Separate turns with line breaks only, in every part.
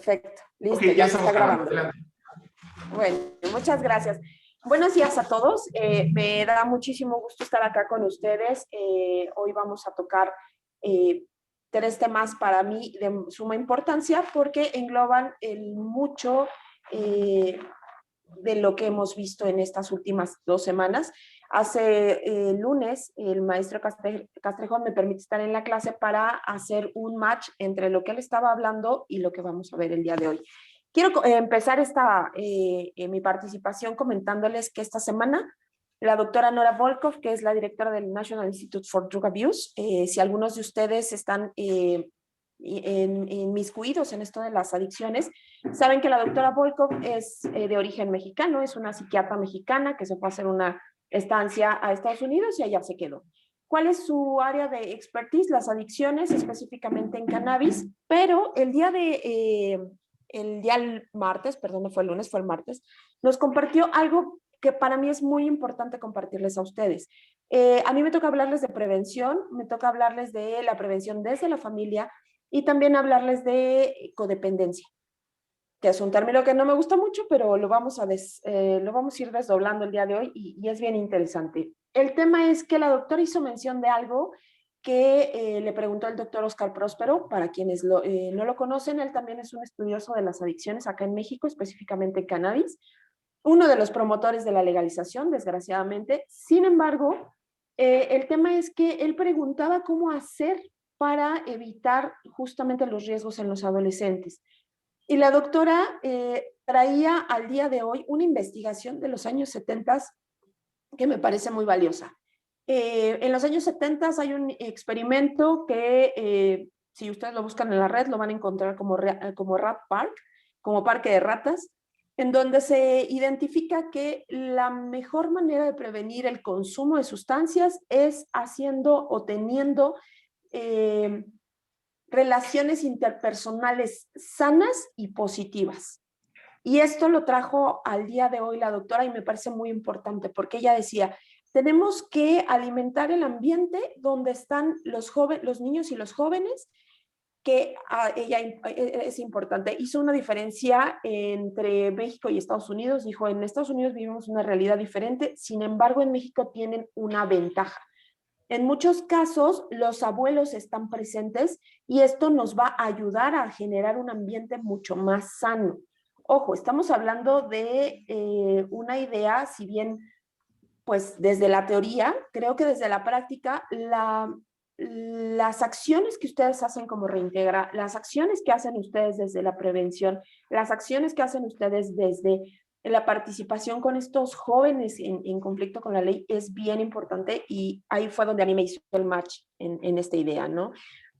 Perfecto,
Ok,
listo,
ya
ya se
estamos
está
grabando.
grabando.
Adelante.
Bueno, muchas gracias. Buenos días a todos. Me da muchísimo gusto estar acá con ustedes. Hoy vamos a tocar tres temas para mí de suma importancia porque engloban mucho de lo que hemos visto en estas últimas 2 semanas. Hace lunes, el maestro Castrejón me permite estar en la clase para hacer un match entre lo que él estaba hablando y lo que vamos a ver el día de hoy. Quiero empezar mi participación comentándoles que esta semana la doctora Nora Volkov, que es la directora del National Institute for Drug Abuse, si algunos de ustedes están inmiscuidos en esto de las adicciones, saben que la doctora Volkov es de origen mexicano, es una psiquiatra mexicana que se fue a hacer una estancia a Estados Unidos y allá se quedó. ¿Cuál es su área de expertise? Las adicciones, específicamente en cannabis, pero el día martes, perdón, no fue el lunes, fue el martes, nos compartió algo que para mí es muy importante compartirles a ustedes. A mí me toca hablarles de prevención, me toca hablarles de la prevención desde la familia y también hablarles de codependencia, que es un término que no me gusta mucho, pero lo vamos a ir desdoblando el día de hoy y es bien interesante. El tema es que la doctora hizo mención de algo que le preguntó el doctor Oscar Próspero. Para quienes no lo conocen, él también es un estudioso de las adicciones acá en México, específicamente cannabis, uno de los promotores de la legalización, desgraciadamente. Sin embargo, el tema es que él preguntaba cómo hacer para evitar justamente los riesgos en los adolescentes. Y la doctora traía al día de hoy una investigación de los años 70 que me parece muy valiosa. En los años 70 hay un experimento que, si ustedes lo buscan en la red, lo van a encontrar como Rat Park, como parque de ratas, en donde se identifica que la mejor manera de prevenir el consumo de sustancias es haciendo o teniendo relaciones interpersonales sanas y positivas. Y esto lo trajo al día de hoy la doctora y me parece muy importante porque ella decía, tenemos que alimentar el ambiente donde están los niños y los jóvenes, que ella es importante. Hizo una diferencia entre México y Estados Unidos. Dijo, en Estados Unidos vivimos una realidad diferente, sin embargo en México tienen una ventaja. En muchos casos, los abuelos están presentes y esto nos va a ayudar a generar un ambiente mucho más sano. Ojo, estamos hablando de una idea, si bien, pues desde la teoría, creo que desde la práctica, las acciones que ustedes hacen como Reintegra, las acciones que hacen ustedes desde la prevención, las acciones que hacen ustedes desde la participación con estos jóvenes en conflicto con la ley es bien importante y ahí fue donde a mí me hizo el match en esta idea, ¿no?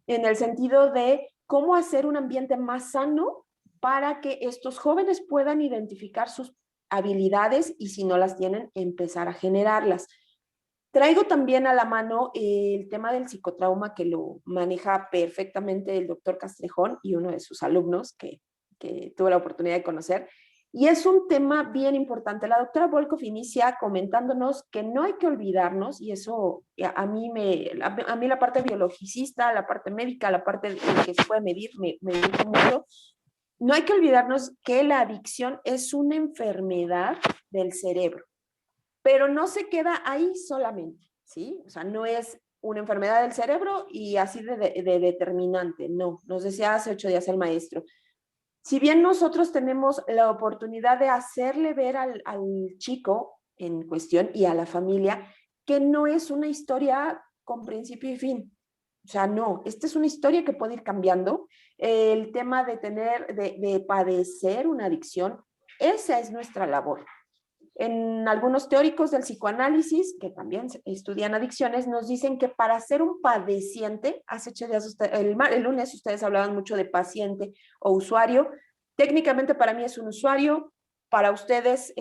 En el sentido de cómo hacer un ambiente más sano para que estos jóvenes puedan identificar sus habilidades y si no las tienen, empezar a generarlas. Traigo también a la mano el tema del psicotrauma que lo maneja perfectamente el doctor Castrejón y uno de sus alumnos que tuve la oportunidad de conocer. Y es un tema bien importante. La doctora Volkov inicia comentándonos que no hay que olvidarnos, y eso a mí la parte biologicista, la parte médica, la parte que se puede medir, me gusta mucho. No hay que olvidarnos que la adicción es una enfermedad del cerebro, pero no se queda ahí solamente, ¿sí? O sea, no es una enfermedad del cerebro y así de determinante, no. Nos decía hace 8 días el maestro. Si bien nosotros tenemos la oportunidad de hacerle ver al chico en cuestión y a la familia que no es una historia con principio y fin. O sea, no, esta es una historia que puede ir cambiando. El tema de padecer una adicción, esa es nuestra labor. En algunos teóricos del psicoanálisis, que también estudian adicciones, nos dicen que para ser un padeciente, hace 8 días, el lunes ustedes hablaban mucho de paciente o usuario, técnicamente para mí es un usuario, para ustedes,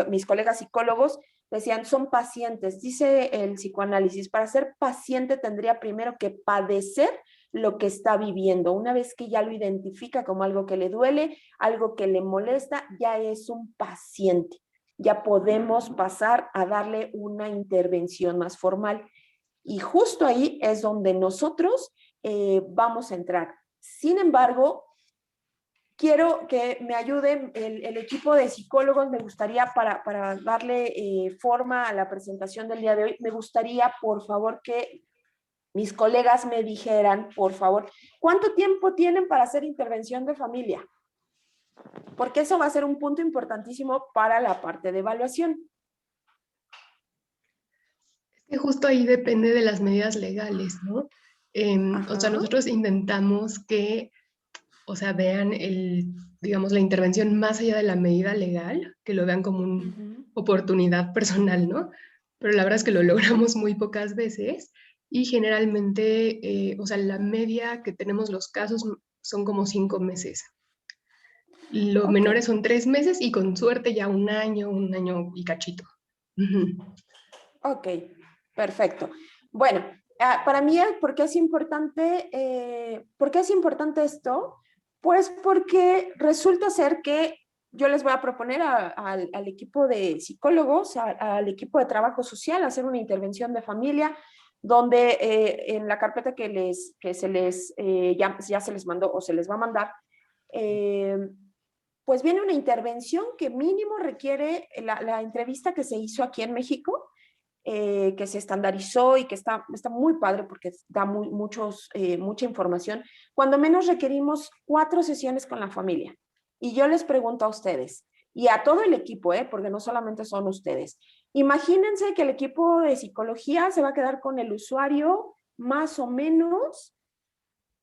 mis colegas psicólogos, decían son pacientes. Dice el psicoanálisis, para ser paciente tendría primero que padecer lo que está viviendo. Una vez que ya lo identifica como algo que le duele, algo que le molesta, ya es un paciente. Ya podemos pasar a darle una intervención más formal. Y justo ahí es donde nosotros vamos a entrar. Sin embargo, quiero que me ayuden el equipo de psicólogos. Me gustaría, para darle forma a la presentación del día de hoy, me gustaría, por favor, que mis colegas me dijeran, por favor, ¿cuánto tiempo tienen para hacer intervención de familia? Porque eso va a ser un punto importantísimo para la parte de evaluación.
Es que justo ahí depende de las medidas legales, ¿no? O sea,
Ajá.
nosotros intentamos que, o sea, vean digamos, la intervención más allá de la medida legal, que lo vean como una oportunidad personal, ¿no? Pero la verdad es que lo logramos muy pocas veces y generalmente, o sea, la media que tenemos los casos son como 5 meses. Los
Ok,
menores son 3 meses y con suerte ya un año y cachito.
ok, perfecto. Bueno, para mí, ¿por qué es importante esto? Pues porque resulta ser que yo les voy a proponer al equipo de psicólogos, al equipo de trabajo social, hacer una intervención de familia, donde en la carpeta que se les, ya se les mandó o se les va a mandar, eh, pues viene una intervención que mínimo requiere la entrevista que se hizo aquí en México, que se estandarizó y que está muy padre porque da mucha información. Cuando menos requerimos 4 sesiones con la familia. Y yo les pregunto a ustedes y a todo el equipo, porque no solamente son ustedes. Imagínense que el equipo de psicología se va a quedar con el usuario más o menos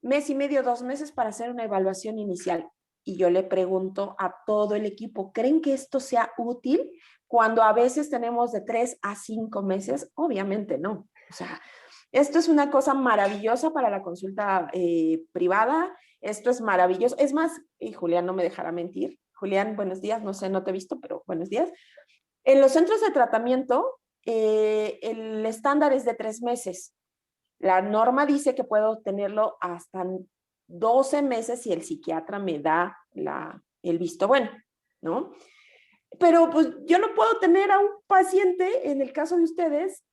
mes y medio, 2 meses para hacer una evaluación inicial. Y yo le pregunto a todo el equipo, ¿creen que esto sea útil cuando a veces tenemos de 3 a 5 meses? Obviamente no. O sea, esto es una cosa maravillosa para la consulta privada. Esto es maravilloso. Es más, y Julián no me dejará mentir. Julián, buenos días. No sé, no te he visto, pero buenos días. En los centros de tratamiento, el estándar es de 3 meses. La norma dice que puedo tenerlo hasta 12 meses si el psiquiatra me da el visto bueno, ¿no? Pero pues yo no puedo tener a un paciente, en el caso de ustedes,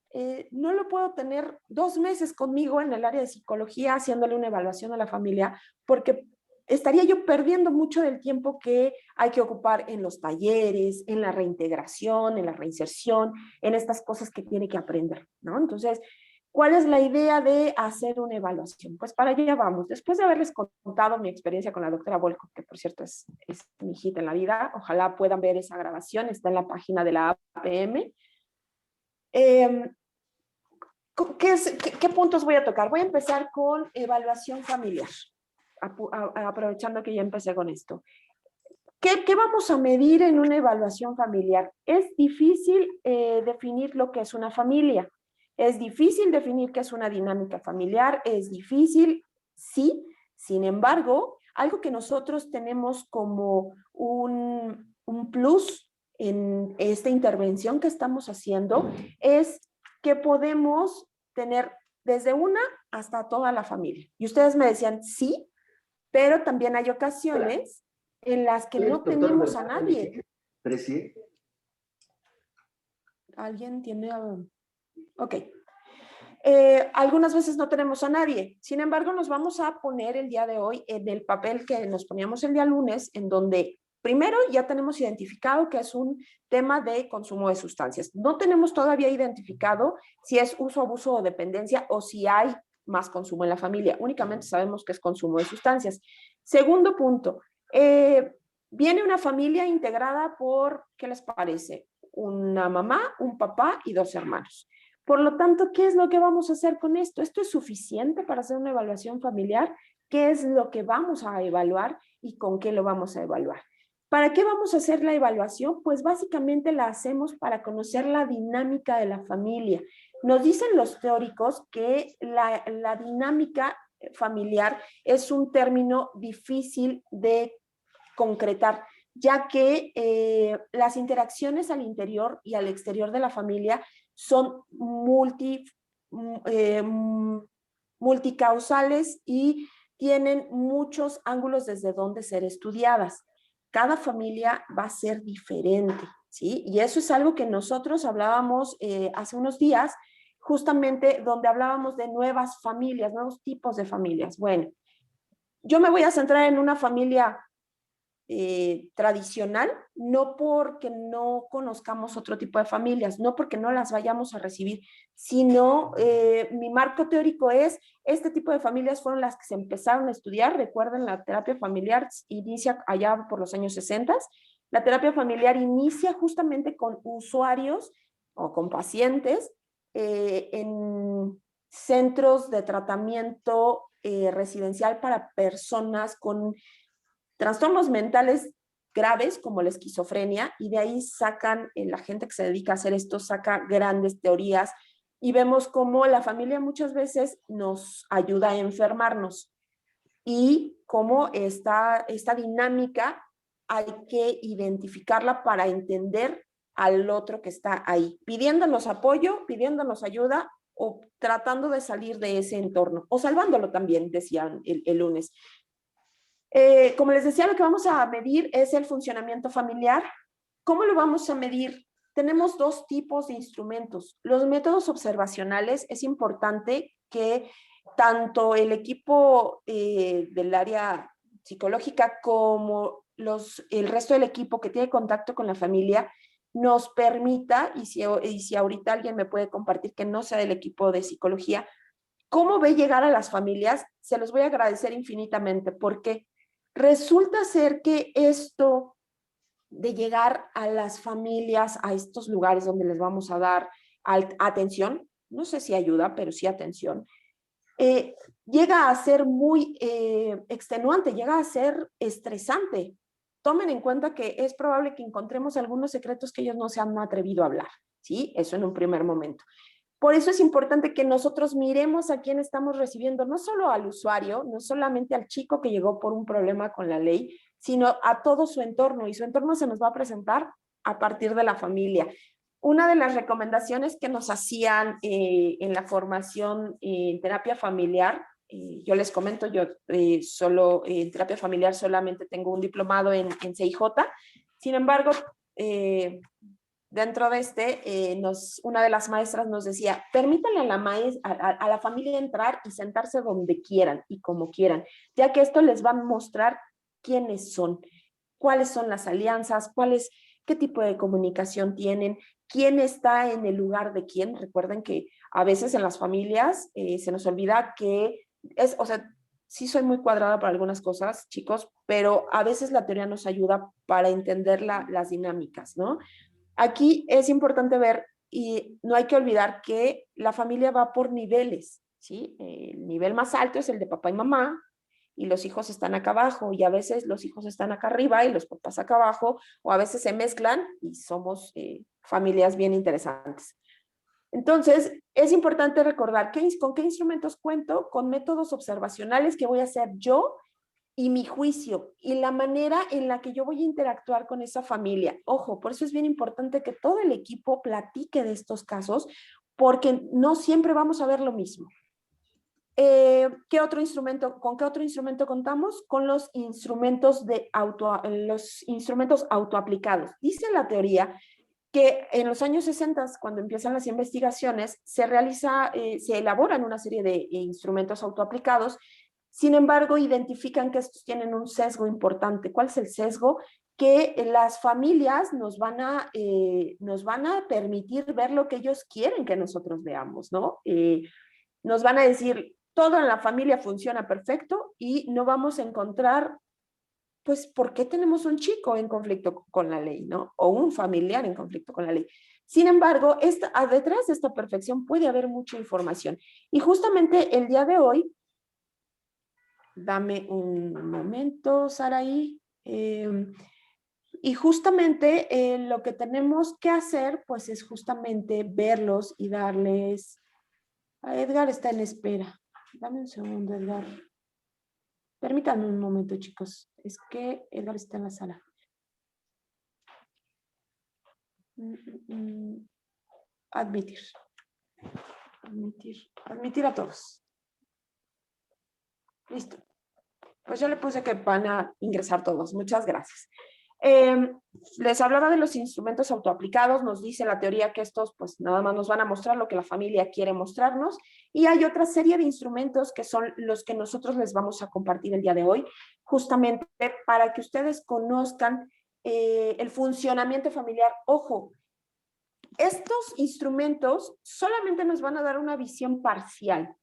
no lo puedo tener 2 meses conmigo en el área de psicología haciéndole una evaluación a la familia, porque estaría yo perdiendo mucho del tiempo que hay que ocupar en los talleres, en la reintegración, en la reinserción, en estas cosas que tiene que aprender, ¿no? Entonces, ¿cuál es la idea de hacer una evaluación? Pues para allá vamos. Después de haberles contado mi experiencia con la doctora Volko, que por cierto es mi hijita en la vida, ojalá puedan ver esa grabación, está en la página de la APM. ¿Qué puntos voy a tocar? Voy a empezar con evaluación familiar, aprovechando que ya empecé con esto. ¿Qué vamos a medir en una evaluación familiar? Es difícil definir lo que es una familia. Es difícil definir qué es una dinámica familiar. Es difícil, sí. Sin embargo, algo que nosotros tenemos como un plus en esta intervención que estamos haciendo es que podemos tener desde una hasta toda la familia. Y ustedes me decían, sí, pero también hay ocasiones en las que no tenemos a nadie. ¿Alguien tiene? Ok. Algunas veces no tenemos a nadie. Sin embargo, nos vamos a poner el día de hoy en el papel que nos poníamos el día lunes, en donde primero ya tenemos identificado que es un tema de consumo de sustancias. No tenemos todavía identificado si es uso, abuso o dependencia o si hay más consumo en la familia. Únicamente sabemos que es consumo de sustancias. Segundo punto, viene una familia integrada por, ¿qué les parece? Una mamá, un papá y 2 hermanos. Por lo tanto, ¿qué es lo que vamos a hacer con esto? ¿Esto es suficiente para hacer una evaluación familiar? ¿Qué es lo que vamos a evaluar y con qué lo vamos a evaluar? ¿Para qué vamos a hacer la evaluación? Pues básicamente la hacemos para conocer la dinámica de la familia. Nos dicen los teóricos que la dinámica familiar es un término difícil de concretar, ya que las interacciones al interior y al exterior de la familia son multicausales y tienen muchos ángulos desde donde ser estudiadas. Cada familia va a ser diferente, ¿sí? Y eso es algo que nosotros hablábamos hace unos días, justamente donde hablábamos de nuevas familias, nuevos tipos de familias. Bueno, yo me voy a centrar en una familia tradicional, no porque no conozcamos otro tipo de familias, no porque no las vayamos a recibir, sino mi marco teórico es, este tipo de familias fueron las que se empezaron a estudiar. Recuerden, la terapia familiar inicia allá por los años 60. La terapia familiar inicia justamente con usuarios o con pacientes en centros de tratamiento residencial para personas con trastornos mentales graves como la esquizofrenia, y de ahí sacan, la gente que se dedica a hacer esto saca grandes teorías, y vemos cómo la familia muchas veces nos ayuda a enfermarnos, y cómo esta dinámica hay que identificarla para entender al otro que está ahí, pidiéndonos apoyo, pidiéndonos ayuda, o tratando de salir de ese entorno, o salvándolo también, decían el lunes. Como les decía, lo que vamos a medir es el funcionamiento familiar. ¿Cómo lo vamos a medir? Tenemos dos tipos de instrumentos. Los métodos observacionales, es importante que tanto el equipo del área psicológica como el resto del equipo que tiene contacto con la familia nos permita, y si ahorita alguien me puede compartir que no sea del equipo de psicología, cómo ve llegar a las familias, se los voy a agradecer infinitamente, porque resulta ser que esto de llegar a las familias, a estos lugares donde les vamos a dar atención, no sé si ayuda, pero sí atención, llega a ser muy extenuante, llega a ser estresante. Tomen en cuenta que es probable que encontremos algunos secretos que ellos no se han atrevido a hablar, ¿sí? Eso en un primer momento. Por eso es importante que nosotros miremos a quién estamos recibiendo, no solo al usuario, no solamente al chico que llegó por un problema con la ley, sino a todo su entorno, y su entorno se nos va a presentar a partir de la familia. Una de las recomendaciones que nos hacían en la formación en terapia familiar, yo les comento, yo solo en terapia familiar solamente tengo un diplomado en CIJ, sin embargo, dentro de una de las maestras nos decía, permítanle a la familia entrar y sentarse donde quieran y como quieran, ya que esto les va a mostrar quiénes son, cuáles son las alianzas, qué tipo de comunicación tienen, quién está en el lugar de quién. Recuerden que a veces en las familias se nos olvida que o sea, sí soy muy cuadrada para algunas cosas, chicos, pero a veces la teoría nos ayuda para entender las dinámicas, ¿no? Aquí es importante ver, y no hay que olvidar que la familia va por niveles, ¿sí? El nivel más alto es el de papá y mamá, y los hijos están acá abajo, y a veces los hijos están acá arriba y los papás acá abajo, o a veces se mezclan y somos familias bien interesantes. Entonces, es importante recordar con qué instrumentos cuento, con métodos observacionales que voy a hacer yo, y mi juicio y la manera en la que yo voy a interactuar con esa familia. Ojo, por eso es bien importante que todo el equipo platique de estos casos, porque no siempre vamos a ver lo mismo. ¿Con qué otro instrumento contamos? Con los instrumentos autoaplicados. Dice la teoría que en los años 60, cuando empiezan las investigaciones, se elaboran una serie de instrumentos autoaplicados. Sin embargo, identifican que estos tienen un sesgo importante. ¿Cuál es el sesgo? Que las familias nos van a permitir ver lo que ellos quieren que nosotros veamos, ¿no? Nos van a decir, todo en la familia funciona perfecto, y no vamos a encontrar, pues, ¿por qué tenemos un chico en conflicto con la ley, ¿no? O un familiar en conflicto con la ley. Sin embargo, detrás de esta perfección puede haber mucha información. Y justamente el día de hoy, dame un momento, Saraí. Y justamente lo que tenemos que hacer, pues, es justamente verlos y darles... Edgar está en espera. Dame un segundo, Edgar. Permítanme un momento, chicos. Es que Edgar está en la sala. Admitir. Admitir a todos. Listo. Pues yo le puse que van a ingresar todos. Muchas gracias. Eh, Les hablaba de los instrumentos autoaplicados, nos dice la teoría que estos pues nada más nos van a mostrar lo que la familia quiere mostrarnos, y hay otra serie de instrumentos que son los que nosotros les vamos a compartir el día de hoy, justamente para que ustedes conozcan el funcionamiento familiar. Ojo, estos instrumentos solamente nos van a dar una visión parcial.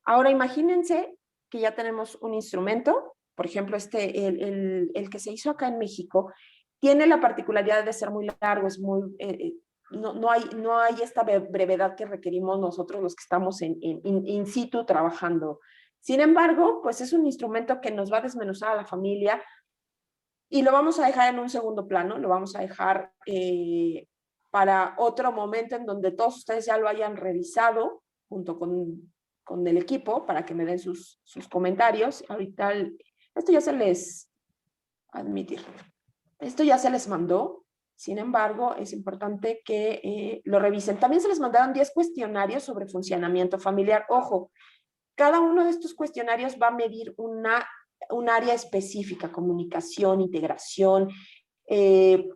Ahora imagínense que ya tenemos un instrumento, por ejemplo, el que se hizo acá en México, tiene la particularidad de ser muy largo, es muy, no hay esta brevedad que requerimos nosotros los que estamos in situ trabajando. Sin embargo, pues es un instrumento que nos va a desmenuzar a la familia y lo vamos a dejar en un segundo plano, lo vamos a dejar para otro momento en donde todos ustedes ya lo hayan revisado junto con el equipo para que me den sus comentarios. Ahorita esto ya se les, admitir, esto ya se les mandó, sin embargo, es importante que lo revisen. También se les mandaron 10 cuestionarios sobre funcionamiento familiar. Ojo, cada uno de estos cuestionarios va a medir un área específica, comunicación, integración, eh,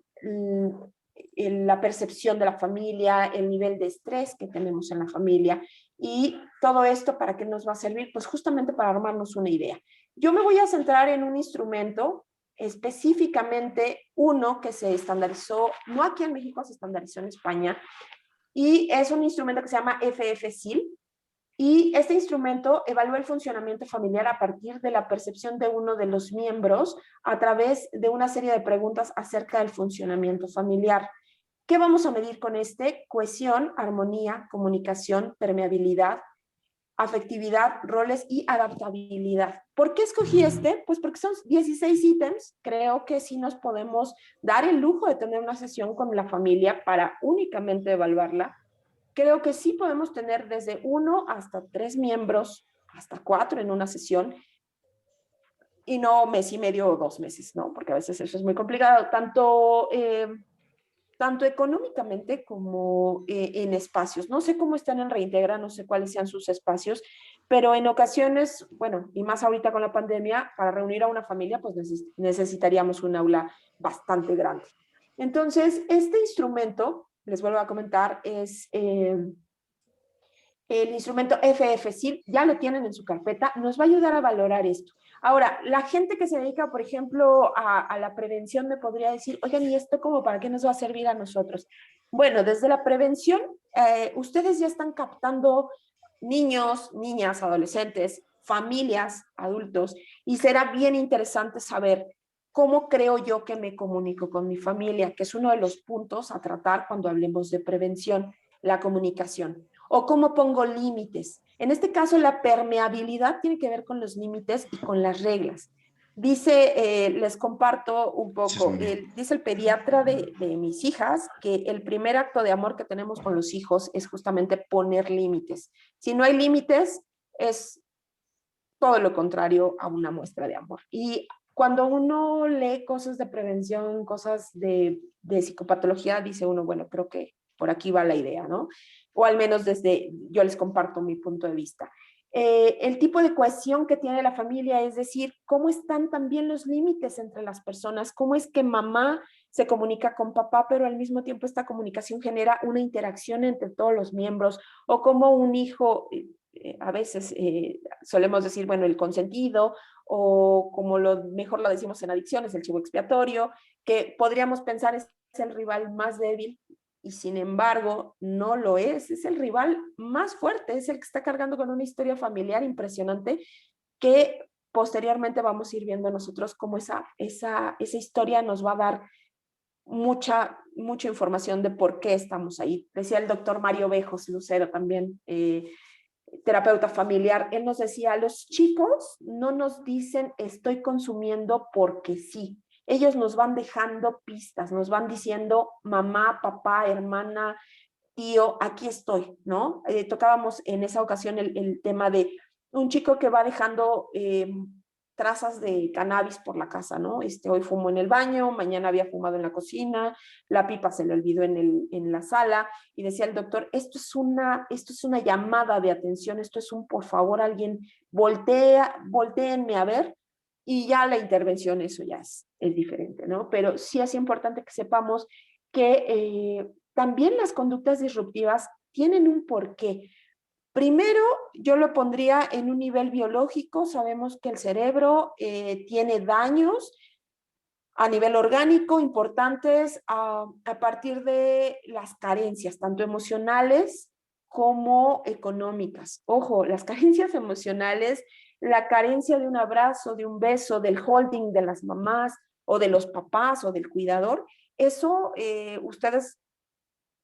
la percepción de la familia, el nivel de estrés que tenemos en la familia, y todo esto para qué nos va a servir, pues justamente para armarnos una idea. Yo me voy a centrar en un instrumento, específicamente uno que se estandarizó, no aquí en México, se estandarizó en España, y es un instrumento que se llama FFSIL, y este instrumento evalúa el funcionamiento familiar a partir de la percepción de uno de los miembros a través de una serie de preguntas acerca del funcionamiento familiar. ¿Qué vamos a medir con este? Cohesión, armonía, comunicación, permeabilidad, afectividad, roles y adaptabilidad. ¿Por qué escogí este? Pues porque son 16 ítems. Creo que sí nos podemos dar el lujo de tener una sesión con la familia para únicamente evaluarla. Creo que sí podemos tener desde 1 hasta 3 miembros, hasta 4 en una sesión, y no mes y medio o 2 meses, ¿no? Porque a veces eso es muy complicado, tanto económicamente como en espacios. No sé cómo están en Reintegra, no sé cuáles sean sus espacios, pero en ocasiones, bueno, y más ahorita con la pandemia, para reunir a una familia, pues necesitaríamos un aula bastante grande. Entonces, este instrumento, les vuelvo a comentar, es el instrumento FFSIL, ya lo tienen en su carpeta, nos va a ayudar a valorar esto. Ahora, la gente que se dedica, por ejemplo, a la prevención me podría decir, oigan, ¿y esto cómo para qué nos va a servir a nosotros? Bueno, desde la prevención, ustedes ya están captando niños, niñas, adolescentes, familias, adultos, y será bien interesante saber cómo creo yo que me comunico con mi familia, que es uno de los puntos a tratar cuando hablemos de prevención, la comunicación. O cómo pongo límites. En este caso, la permeabilidad tiene que ver con los límites y con las reglas. Dice, les comparto un poco, dice el pediatra de mis hijas que el primer acto de amor que tenemos con los hijos es justamente poner límites. Si no hay límites, es todo lo contrario a una muestra de amor. Y cuando uno lee cosas de prevención, cosas de psicopatología, dice uno, bueno, creo que por aquí va la idea, ¿no? O al menos desde, yo les comparto mi punto de vista. El tipo de cohesión que tiene la familia, es decir, cómo están también los límites entre las personas, cómo es que mamá se comunica con papá, pero al mismo tiempo esta comunicación genera una interacción entre todos los miembros, o cómo un hijo, a veces solemos decir, bueno, el consentido, o como mejor lo decimos en adicciones, el chivo expiatorio, que podríamos pensar es el rival más débil, y sin embargo no lo es el rival más fuerte, es el que está cargando con una historia familiar impresionante que posteriormente vamos a ir viendo nosotros cómo esa historia nos va a dar mucha información de por qué estamos ahí. Decía el doctor Mario Bejos Lucero también, terapeuta familiar, él nos decía, los chicos no nos dicen estoy consumiendo porque sí, ellos nos van dejando pistas, nos van diciendo mamá, papá, hermana, tío, aquí estoy, ¿no? Tocábamos en esa ocasión el tema de un chico que va dejando trazas de cannabis por la casa, ¿no? Hoy fumó en el baño, mañana había fumado en la cocina, la pipa se le olvidó en la sala, y decía el doctor, esto es una llamada de atención, esto es un, por favor, alguien voltéenme a ver, y ya la intervención, eso ya es diferente, ¿no? Pero sí es importante que sepamos que también las conductas disruptivas tienen un porqué. Primero, yo lo pondría en un nivel biológico. Sabemos que el cerebro tiene daños a nivel orgánico importantes a partir de las carencias, tanto emocionales como económicas. Ojo, las carencias emocionales, la carencia de un abrazo, de un beso, del holding de las mamás o de los papás o del cuidador, eso ustedes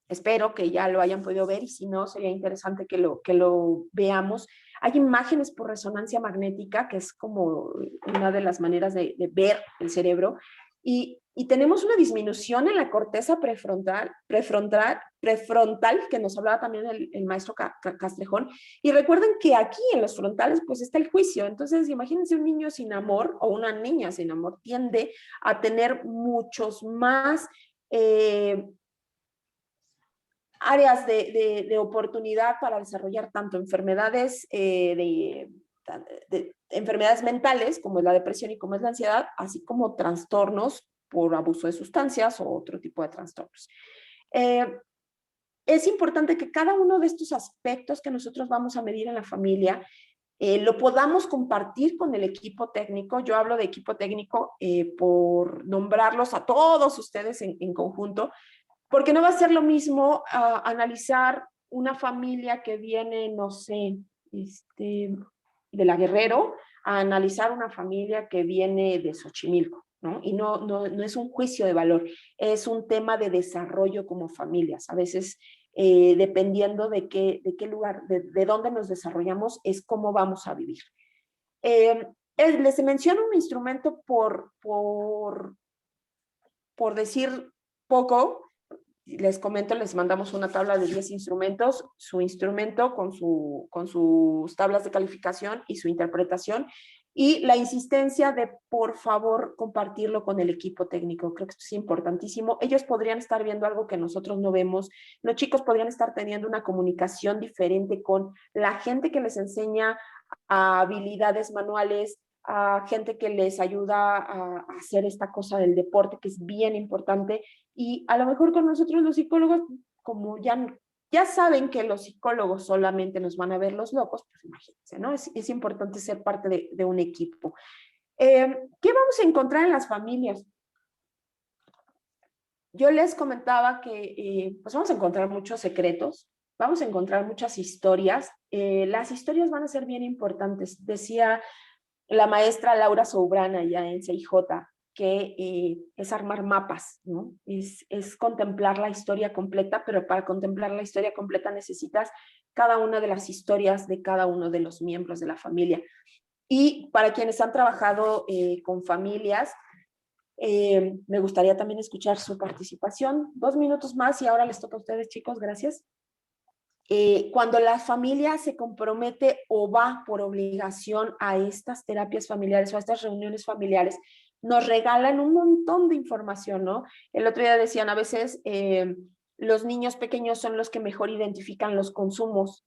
espero que ya lo hayan podido ver, y si no, sería interesante que lo veamos. Hay imágenes por resonancia magnética, que es como una de las maneras de ver el cerebro, y tenemos una disminución en la corteza prefrontal, que nos hablaba también el maestro Castrejón, y recuerden que aquí en los frontales pues está el juicio. Entonces imagínense un niño sin amor o una niña sin amor tiende a tener muchos más áreas de oportunidad para desarrollar tanto enfermedades, enfermedades mentales, como es la depresión y como es la ansiedad, así como trastornos por abuso de sustancias o otro tipo de trastornos. Es importante que cada uno de estos aspectos que nosotros vamos a medir en la familia lo podamos compartir con el equipo técnico. Yo hablo de equipo técnico por nombrarlos a todos ustedes en conjunto, porque no va a ser lo mismo analizar una familia que viene, no sé, de la Guerrero, a analizar una familia que viene de Xochimilco, ¿no? Y no es un juicio de valor, es un tema de desarrollo como familias. A veces, dependiendo de qué lugar, de dónde nos desarrollamos, es cómo vamos a vivir. Les menciono un instrumento por decir poco. Les comento, les mandamos una tabla de 10 instrumentos, su instrumento con sus tablas de calificación y su interpretación, y la insistencia de, por favor, compartirlo con el equipo técnico. Creo que esto es importantísimo. Ellos podrían estar viendo algo que nosotros no vemos. Los chicos podrían estar teniendo una comunicación diferente con la gente que les enseña habilidades manuales, a gente que les ayuda a hacer esta cosa del deporte, que es bien importante. Y a lo mejor con nosotros los psicólogos, como ya saben que los psicólogos solamente nos van a ver los locos, pues imagínense, ¿no? Es importante ser parte de un equipo. ¿Qué vamos a encontrar en las familias? Yo les comentaba que pues vamos a encontrar muchos secretos, vamos a encontrar muchas historias. Las historias van a ser bien importantes. Decía la maestra Laura Soubrana ya en CIJ, que es armar mapas, ¿no? Es contemplar la historia completa, pero para contemplar la historia completa necesitas cada una de las historias de cada uno de los miembros de la familia. Y para quienes han trabajado con familias, me gustaría también escuchar su participación. 2 minutos más y ahora les toca a ustedes, chicos, gracias. Cuando la familia se compromete o va por obligación a estas terapias familiares o a estas reuniones familiares, nos regalan un montón de información, ¿no? El otro día decían, a veces los niños pequeños son los que mejor identifican los consumos.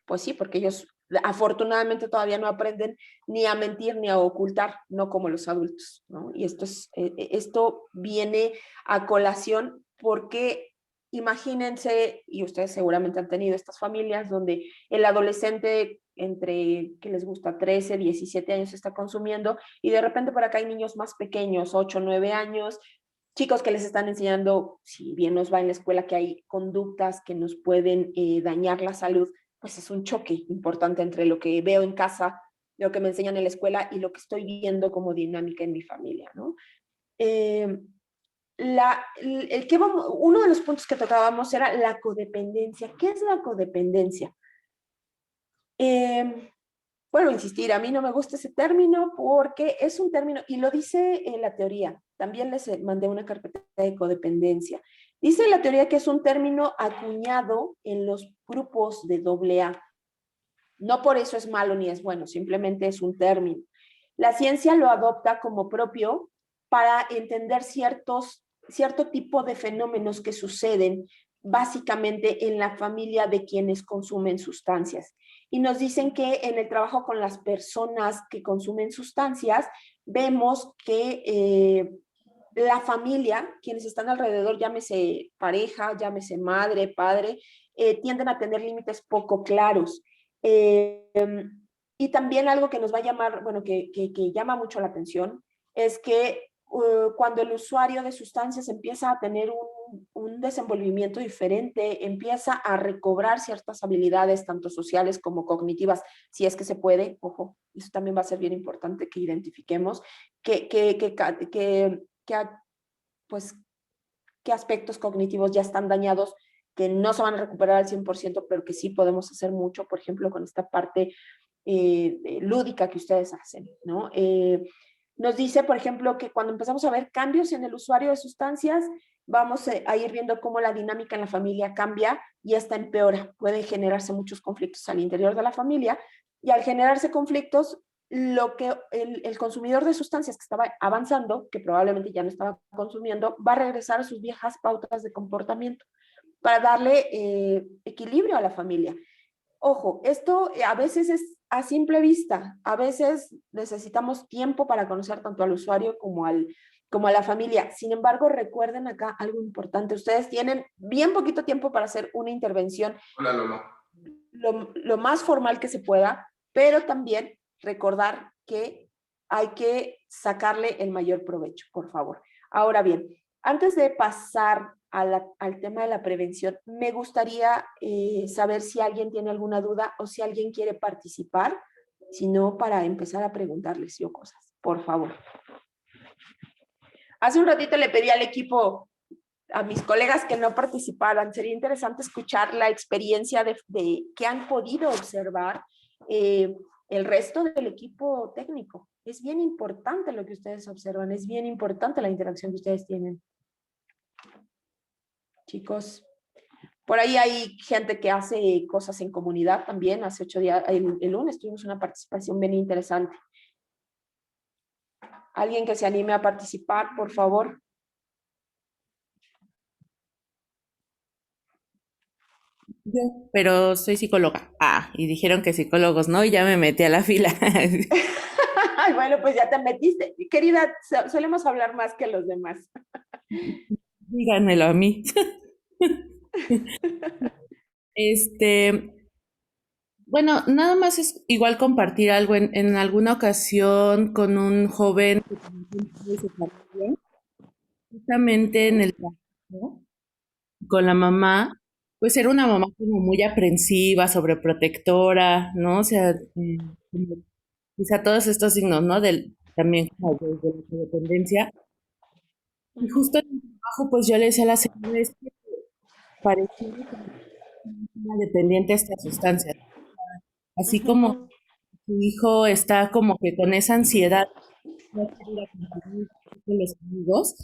Pues sí, porque ellos afortunadamente todavía no aprenden ni a mentir ni a ocultar, no como los adultos, ¿no? Y esto viene a colación porque imagínense, y ustedes seguramente han tenido estas familias donde el adolescente entre, ¿qué les gusta? 13, 17 años está consumiendo, y de repente por acá hay niños más pequeños, 8, 9 años, chicos que les están enseñando, si bien nos va en la escuela, que hay conductas que nos pueden dañar la salud. Pues es un choque importante entre lo que veo en casa, lo que me enseñan en la escuela y lo que estoy viendo como dinámica en mi familia, ¿no? Uno de los puntos que tocábamos era la codependencia. ¿Qué es la codependencia? Vuelvo a insistir, a mí no me gusta ese término porque es un término, y lo dice la teoría, también les mandé una carpeta de codependencia. Dice la teoría que es un término acuñado en los grupos de AA. No por eso es malo ni es bueno, simplemente es un término. La ciencia lo adopta como propio para entender cierto tipo de fenómenos que suceden básicamente en la familia de quienes consumen sustancias. Y nos dicen que en el trabajo con las personas que consumen sustancias, vemos que la familia, quienes están alrededor, llámese pareja, llámese madre, padre, tienden a tener límites poco claros. Y también algo que nos va a llamar, bueno, que llama mucho la atención, es que cuando el usuario de sustancias empieza a tener un desenvolvimiento diferente, empieza a recobrar ciertas habilidades, tanto sociales como cognitivas, si es que se puede, ojo, eso también va a ser bien importante que identifiquemos, que, que, que, que, que pues, qué aspectos cognitivos ya están dañados, que no se van a recuperar al 100%, pero que sí podemos hacer mucho, por ejemplo, con esta parte lúdica que ustedes hacen, ¿no? Nos dice, por ejemplo, que cuando empezamos a ver cambios en el usuario de sustancias, vamos a ir viendo cómo la dinámica en la familia cambia y esta empeora. Pueden generarse muchos conflictos al interior de la familia y al generarse conflictos, lo que el consumidor de sustancias que estaba avanzando, que probablemente ya no estaba consumiendo, va a regresar a sus viejas pautas de comportamiento para darle equilibrio a la familia. Ojo, esto a veces es a simple vista, a veces necesitamos tiempo para conocer tanto al usuario como a la familia. Sin embargo, recuerden acá algo importante. Ustedes tienen bien poquito tiempo para hacer una intervención. Hola, Lolo. Lo más formal que se pueda, pero también recordar que hay que sacarle el mayor provecho, por favor. Ahora bien, antes de pasar al tema de la prevención, me gustaría saber si alguien tiene alguna duda o si alguien quiere participar, si no, para empezar a preguntarles yo cosas, por favor. Hace un ratito le pedí al equipo, a mis colegas que no participaran, sería interesante escuchar la experiencia de que han podido observar el resto del equipo técnico. Es bien importante lo que ustedes observan, es bien importante la interacción que ustedes tienen. Chicos, por ahí hay gente que hace cosas en comunidad también. Hace 8 días, el lunes tuvimos una participación bien interesante. Alguien que se anime a participar, por favor.
Yo, pero soy psicóloga. Ah, y dijeron que psicólogos no, y ya me metí a la fila.
Bueno, pues ya te metiste. Querida, solemos hablar más que los demás.
Díganmelo a mí. Este, bueno, nada más es igual compartir algo en alguna ocasión con un joven que también tuvo su familia, justamente en el trabajo, con la mamá, pues era una mamá como muy aprensiva, sobreprotectora, ¿no? O sea, como quizá todos estos signos, ¿no? También como de la codependencia. Y justo en el trabajo, pues yo le decía a la señora, es que pareciera que una dependiente a estas sustancias. Así como su hijo está como que con esa ansiedad de ir a consumir con los amigos,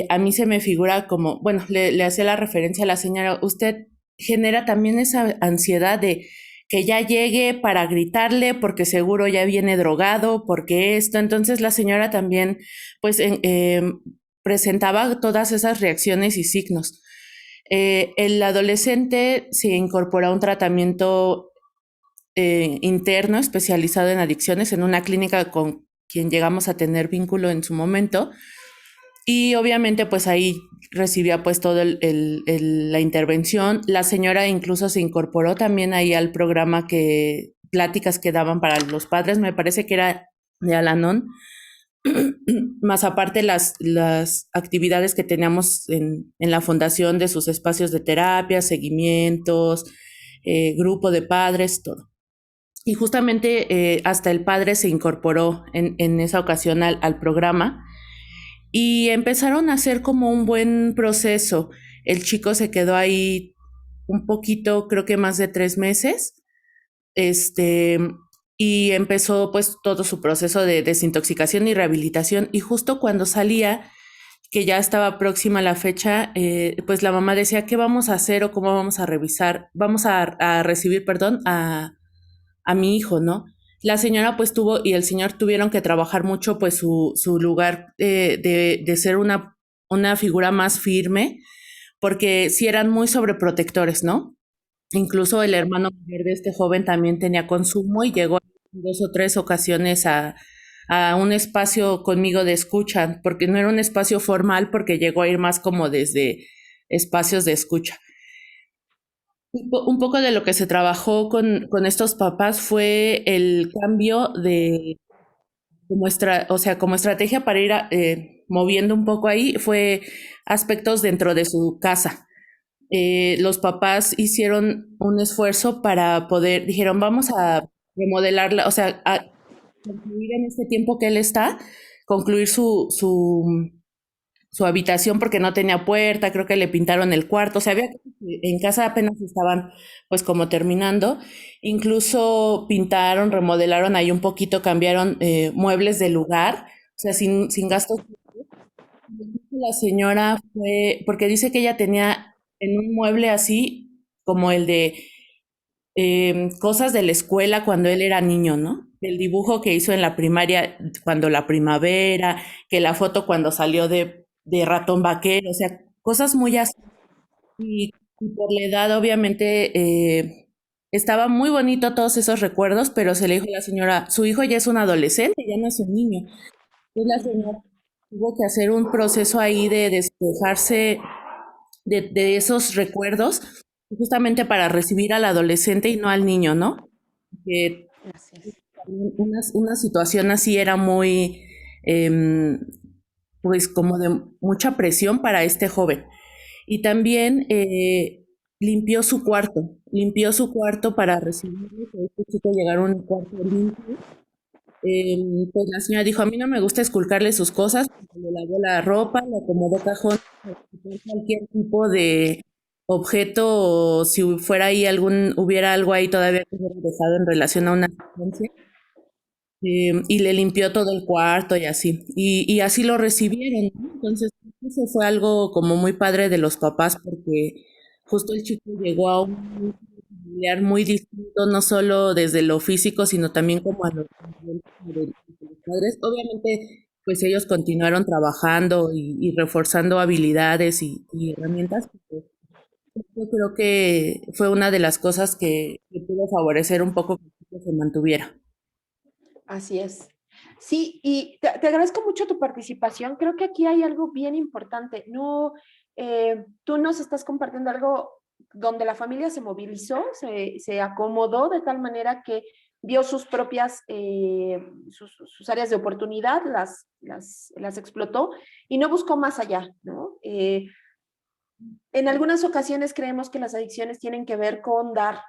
a mí se me figura como, bueno, le hacía la referencia a la señora, usted genera también esa ansiedad de que ya llegue para gritarle porque seguro ya viene drogado, porque esto, entonces la señora también pues presentaba todas esas reacciones y signos. El adolescente se incorpora a un tratamiento interno especializado en adicciones en una clínica con quien llegamos a tener vínculo en su momento y obviamente pues ahí recibía pues todo la intervención. La señora incluso se incorporó también ahí al programa que pláticas que daban para los padres, me parece que era de Al-Anon, más aparte las actividades que teníamos en la fundación de sus espacios de terapia, seguimientos, grupo de padres, todo. Y justamente hasta el padre se incorporó en esa ocasión al programa y empezaron a hacer como un buen proceso. El chico se quedó ahí un poquito, creo que más de 3 meses, este, y empezó pues todo su proceso de desintoxicación y rehabilitación. Y justo cuando salía, que ya estaba próxima la fecha, pues la mamá decía, ¿qué vamos a hacer o cómo vamos a revisar? Vamos a recibir, perdón, a mi hijo, ¿no? La señora pues tuvo y el señor tuvieron que trabajar mucho pues su lugar de ser una figura más firme, porque sí eran muy sobreprotectores, ¿no? Incluso el hermano mayor de este joven también tenía consumo y llegó en 2 o 3 ocasiones a un espacio conmigo de escucha, porque no era un espacio formal, porque llegó a ir más como desde espacios de escucha. Un poco de lo que se trabajó con estos papás fue el cambio de o sea, como estrategia para ir moviendo un poco ahí, fue aspectos dentro de su casa. Los papás hicieron un esfuerzo para poder, dijeron, vamos a remodelarla, o sea, a concluir en este tiempo que él está, concluir su habitación porque no tenía puerta, creo que le pintaron el cuarto, o sea, había cosas que en casa apenas estaban pues como terminando, incluso pintaron, remodelaron ahí un poquito, cambiaron muebles de lugar, o sea, sin gastos. La señora fue, porque dice que ella tenía en un mueble así como el de cosas de la escuela cuando él era niño, ¿no? El dibujo que hizo en la primaria cuando la primavera, que la foto cuando salió de ratón vaquero, o sea, cosas muy así. Y por la edad, obviamente, estaba muy bonito todos esos recuerdos, pero se le dijo a la señora, su hijo ya es un adolescente, ya no es un niño. Entonces la señora
Ujú.
tuvo que hacer un proceso ahí de despejarse de esos recuerdos, justamente para recibir al adolescente y no al niño, ¿no? Que
Así es.
una situación así era muy, em, pues como de mucha presión para este joven. Y también limpió su cuarto para recibirlo, que este chico llegara a un cuarto limpio. Pues la señora dijo, a mí no me gusta esculcarle sus cosas, le lavó la ropa, le acomodó cajón, para quitar cualquier tipo de objeto o si fuera ahí hubiera algo ahí todavía que hubiera dejado en relación a una secuencia, y le limpió todo el cuarto y así. Y así lo recibieron, ¿no? Entonces, eso fue algo como muy padre de los papás porque justo el chico llegó a un familiar muy distinto, no solo desde lo físico, sino también como a los de los padres. Obviamente, pues ellos continuaron trabajando y reforzando habilidades y herramientas. Yo creo que fue una de las cosas que pudo favorecer un poco que el chico se mantuviera.
Así es. Sí, y te agradezco mucho tu participación. Creo que aquí hay algo bien importante. No, tú nos estás compartiendo algo donde la familia se movilizó, se acomodó de tal manera que vio sus propias, sus áreas de oportunidad, las explotó y no buscó más allá, ¿no? En algunas ocasiones creemos que las adicciones tienen que ver con dar,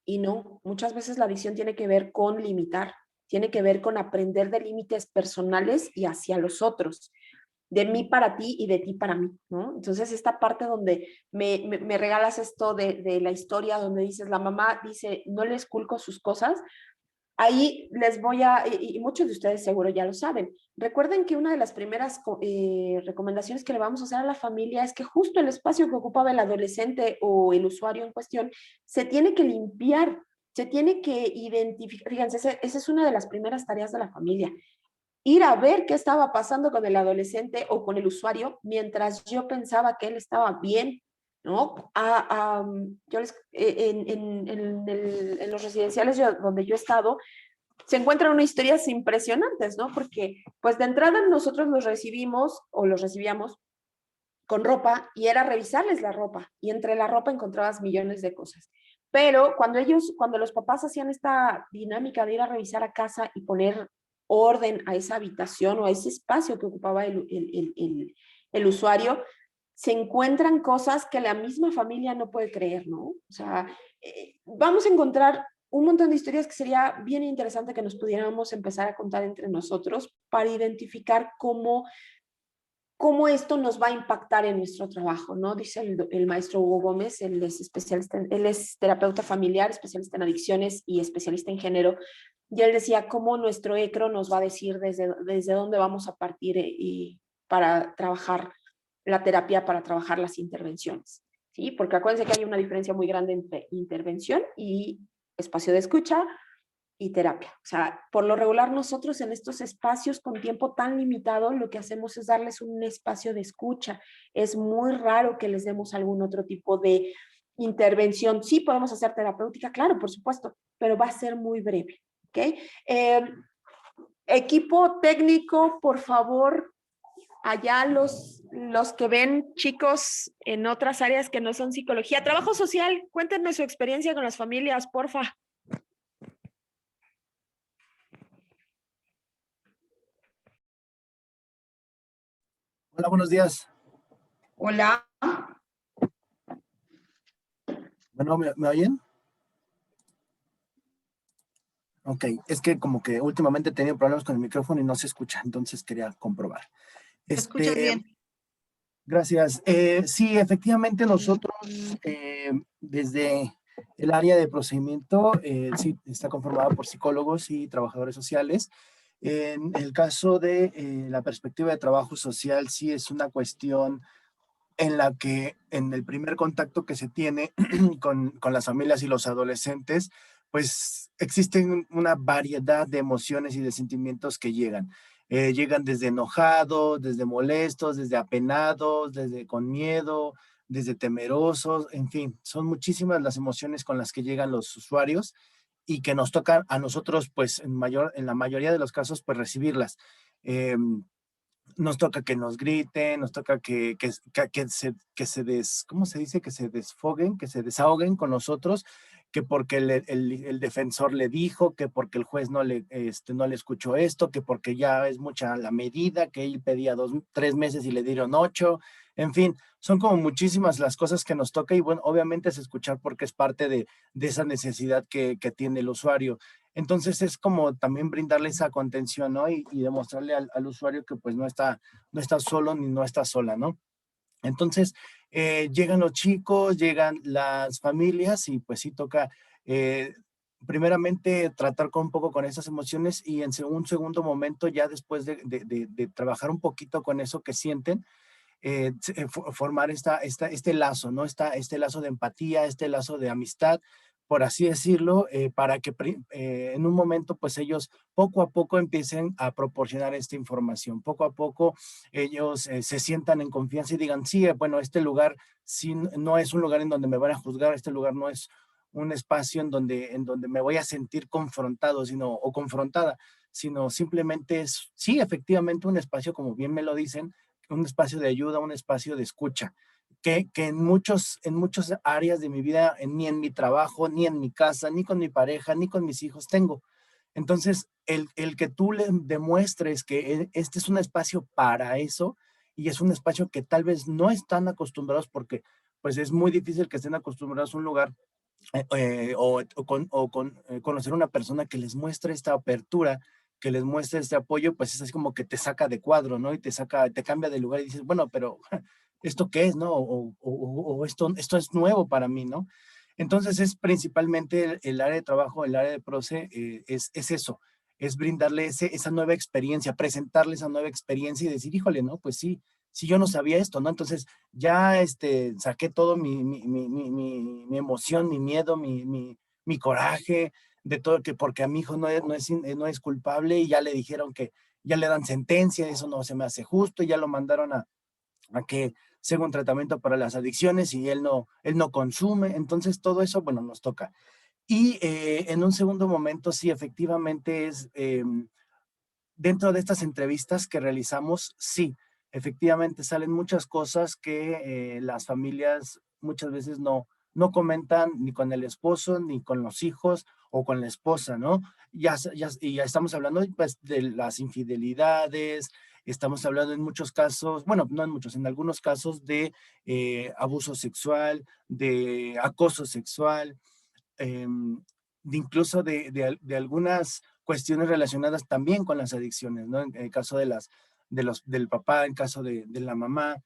y no, muchas veces la adicción tiene que ver con limitar, tiene que ver con aprender de límites personales y hacia los otros, de mí para ti y de ti para mí, ¿no? Entonces, esta parte donde me regalas esto de la historia, donde dices, la mamá dice, no le esculco sus cosas, ahí les voy a, y muchos de ustedes seguro ya lo saben, recuerden que una de las primeras recomendaciones que le vamos a hacer a la familia es que justo el espacio que ocupaba el adolescente o el usuario en cuestión se tiene que limpiar, se tiene que identificar, fíjense, esa es una de las primeras tareas de la familia, ir a ver qué estaba pasando con el adolescente o con el usuario mientras yo pensaba que él estaba bien, ¿no? Yo en los residenciales donde yo he estado, se encuentran unas historias impresionantes, ¿no? Porque, pues de entrada nosotros los recibimos o los recibíamos con ropa y era revisarles la ropa y entre la ropa encontrabas millones de cosas. Pero cuando los papás hacían esta dinámica de ir a revisar a casa y poner orden a esa habitación o a ese espacio que ocupaba el usuario, se encuentran cosas que la misma familia no puede creer, ¿no? O sea, vamos a encontrar un montón de historias que sería bien interesante que nos pudiéramos empezar a contar entre nosotros para identificar cómo esto nos va a impactar en nuestro trabajo, ¿no? Dice el maestro Hugo Gómez, él es especialista, él es terapeuta familiar, especialista en adicciones y especialista en género, y él decía cómo nuestro ECRO nos va a decir desde dónde vamos a partir y para trabajar la terapia, para trabajar las intervenciones, ¿sí? Porque acuérdense que hay una diferencia muy grande entre intervención y espacio de escucha, y terapia. O sea, por lo regular nosotros en estos espacios con tiempo tan limitado, lo que hacemos es darles un espacio de escucha. Es muy raro que les demos algún otro tipo de intervención. Sí podemos hacer terapéutica, claro, por supuesto, pero va a ser muy breve. ¿Ok? Equipo técnico, por favor, allá los que ven chicos en otras áreas que no son psicología. Trabajo social, cuéntenme su experiencia con las familias, porfa.
Hola, buenos días.
Hola.
Bueno, ¿me oyen? Ok, es que como que últimamente he tenido problemas con el micrófono y no se escucha, entonces quería comprobar.
¿Me escuchas bien?
Gracias. Sí, efectivamente nosotros desde el área de procedimiento, sí, está conformada por psicólogos y trabajadores sociales. En el caso de la perspectiva de trabajo social, sí es una cuestión en la que en el primer contacto que se tiene con las familias y los adolescentes, pues existen una variedad de emociones y de sentimientos que llegan. Llegan desde enojados, desde molestos, desde apenados, desde con miedo, desde temerosos, en fin, son muchísimas las emociones con las que llegan los usuarios y que nos toca a nosotros, pues en la mayoría de los casos, pues recibirlas. Nos toca que nos griten, nos toca ¿cómo se dice? Que se desfoguen, que se desahoguen con nosotros, que porque el defensor le dijo, que porque el juez no le escuchó esto, que porque ya es mucha la medida, que él pedía 3 meses y le dieron 8, en fin, son como muchísimas las cosas que nos toca y bueno, obviamente es escuchar porque es parte de esa necesidad que tiene el usuario. Entonces es como también brindarle esa contención, ¿no? Y demostrarle al usuario que pues no está solo ni no está sola, ¿no? Entonces llegan los chicos, llegan las familias y pues sí toca eh, primeramente tratar un poco con esas emociones y en un segundo momento ya después de trabajar un poquito con eso que sienten, formar este lazo, ¿no? Este lazo de empatía, este lazo de amistad, por así decirlo, para que en un momento, pues ellos poco a poco empiecen a proporcionar esta información. Poco a poco ellos se sientan en confianza y digan, sí, bueno, este lugar sí, no es un lugar en donde me van a juzgar, este lugar no es un espacio en donde me voy a sentir confrontado o confrontada, sino simplemente es, sí, efectivamente un espacio, como bien me lo dicen, un espacio de ayuda, un espacio de escucha, que en muchas áreas de mi vida, ni en mi trabajo, ni en mi casa, ni con mi pareja, ni con mis hijos tengo. Entonces, el que tú le demuestres que este es un espacio para eso y es un espacio que tal vez no están acostumbrados porque pues es muy difícil que estén acostumbrados a un lugar conocer una persona que les muestre esta apertura, que les muestre este apoyo, pues es así como que te saca de cuadro, ¿no? Y te cambia de lugar y dices, bueno, pero ¿esto qué es, no? O esto es nuevo para mí, ¿no? Entonces es principalmente el área de trabajo, el área de proce, es eso, es brindarle esa nueva experiencia, presentarle esa nueva experiencia y decir, híjole, ¿no? Pues sí, sí yo no sabía esto, ¿no? Entonces ya saqué todo mi emoción, mi miedo, mi coraje, de todo, porque a mi hijo no es culpable y ya le dijeron que ya le dan sentencia, eso no se me hace justo, y ya lo mandaron a que se haga un tratamiento para las adicciones y él no consume, entonces todo eso, bueno, nos toca. Y en un segundo momento, sí, efectivamente dentro de estas entrevistas que realizamos, sí, efectivamente salen muchas cosas que las familias muchas veces no comentan ni con el esposo, ni con los hijos o con la esposa, ¿no? Y ya estamos hablando pues, de las infidelidades, estamos hablando en muchos casos, bueno, no en muchos, en algunos casos de abuso sexual, de acoso sexual, incluso de algunas cuestiones relacionadas también con las adicciones, ¿no? En el caso del papá, en caso de la mamá,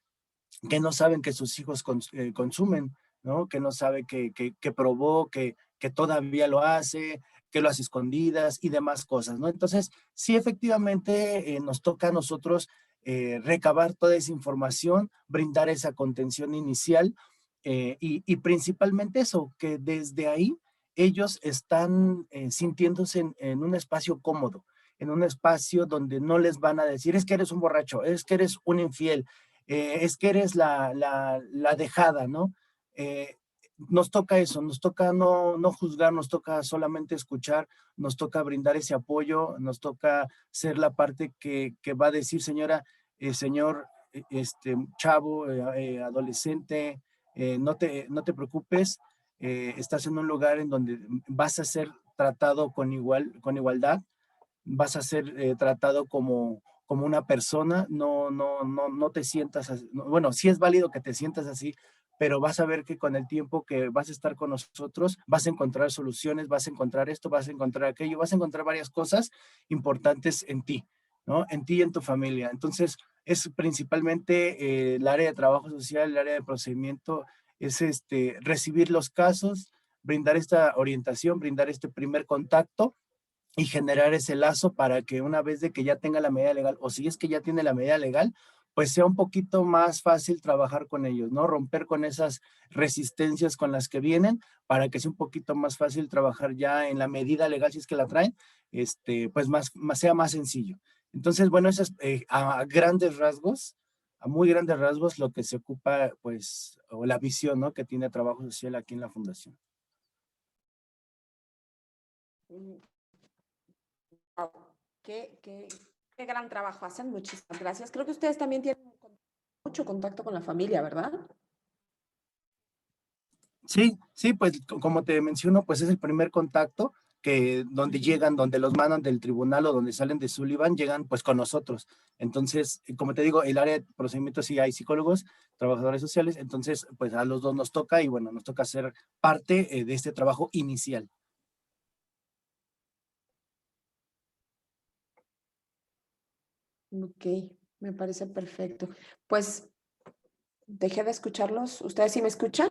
que no saben que sus hijos consumen, ¿no? Que no sabe que probó, que todavía lo hace, que lo hace escondidas y demás cosas, ¿no? Entonces, sí, efectivamente, nos toca a nosotros recabar toda esa información, brindar esa contención inicial y principalmente eso, que desde ahí ellos están sintiéndose en un espacio cómodo, en un espacio donde no les van a decir, es que eres un borracho, es que eres un infiel, es que eres la dejada, ¿no? Eh, nos toca eso, nos toca no juzgar, nos toca solamente escuchar, nos toca brindar ese apoyo, nos toca ser la parte que va a decir, señora, señor, chavo, adolescente, no te preocupes, estás en un lugar en donde vas a ser tratado con igualdad, vas a ser tratado como una persona, no te sientas así. Bueno, sí es válido que te sientas así, pero vas a ver que con el tiempo que vas a estar con nosotros, vas a encontrar soluciones, vas a encontrar esto, vas a encontrar aquello, vas a encontrar varias cosas importantes en ti, ¿no? En ti y en tu familia. Entonces, es principalmente el área de trabajo social, el área de procedimiento, es recibir los casos, brindar esta orientación, brindar este primer contacto y generar ese lazo para que una vez de que ya tenga la medida legal, o si es que ya tiene la medida legal, pues sea un poquito más fácil trabajar con ellos, ¿no? Romper con esas resistencias con las que vienen para que sea un poquito más fácil trabajar ya en la medida legal, si es que la traen, pues sea más sencillo. Entonces, bueno, eso es a grandes rasgos, a muy grandes rasgos lo que se ocupa, pues, o la visión, ¿no? Que tiene Trabajo Social aquí en la Fundación.
Wow, qué gran trabajo hacen. Muchísimas gracias. Creo que ustedes también tienen mucho contacto con la familia, ¿verdad?
Sí, pues como te menciono, pues es el primer contacto que donde llegan, donde los mandan del tribunal o donde salen de Sullivan, llegan pues con nosotros. Entonces, como te digo, el área de procedimientos sí hay psicólogos, trabajadores sociales, entonces pues a los dos nos toca y bueno, nos toca ser parte de este trabajo inicial.
Ok, me parece perfecto. Pues dejé de escucharlos. ¿Ustedes sí me escuchan?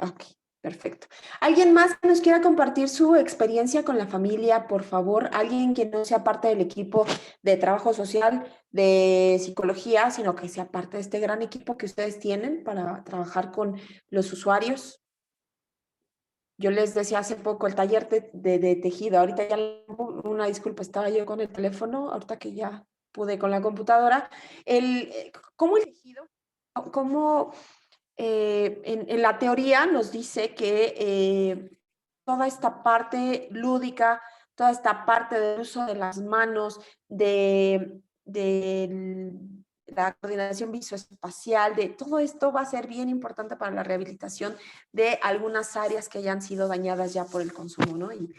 Ok, perfecto. ¿Alguien más que nos quiera compartir su experiencia con la familia, por favor? Alguien que no sea parte del equipo de trabajo social, de psicología, sino que sea parte de este gran equipo que ustedes tienen para trabajar con los usuarios. Yo les decía hace poco el taller de tejido. Ahorita ya, una disculpa, estaba yo con el teléfono, ahorita que ya pude con la computadora. ¿Cómo el tejido? ¿Cómo en la teoría nos dice que toda esta parte lúdica, toda esta parte del uso de las manos, de la coordinación visoespacial, de todo esto va a ser bien importante para la rehabilitación de algunas áreas que hayan sido dañadas ya por el consumo, ¿no? Y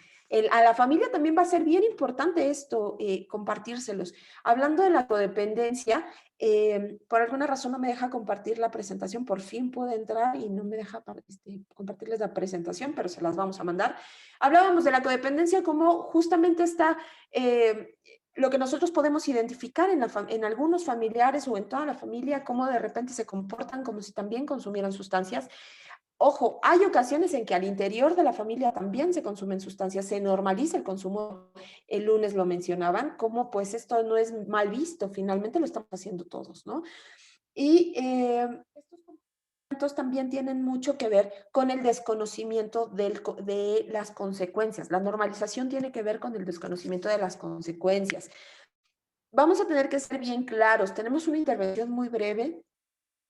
a la familia también va a ser bien importante esto, compartírselos. Hablando de la codependencia, por alguna razón no me deja compartir la presentación, por fin pude entrar y no me deja compartirles la presentación, pero se las vamos a mandar. Hablábamos de la codependencia como justamente está lo que nosotros podemos identificar en algunos familiares o en toda la familia, cómo de repente se comportan como si también consumieran sustancias. Ojo, hay ocasiones en que al interior de la familia también se consumen sustancias, se normaliza el consumo. El lunes lo mencionaban, como pues esto no es mal visto, finalmente lo estamos haciendo todos, ¿no? Y estos comportamientos también tienen mucho que ver con el desconocimiento de las consecuencias. La normalización tiene que ver con el desconocimiento de las consecuencias. Vamos a tener que ser bien claros. Tenemos una intervención muy breve,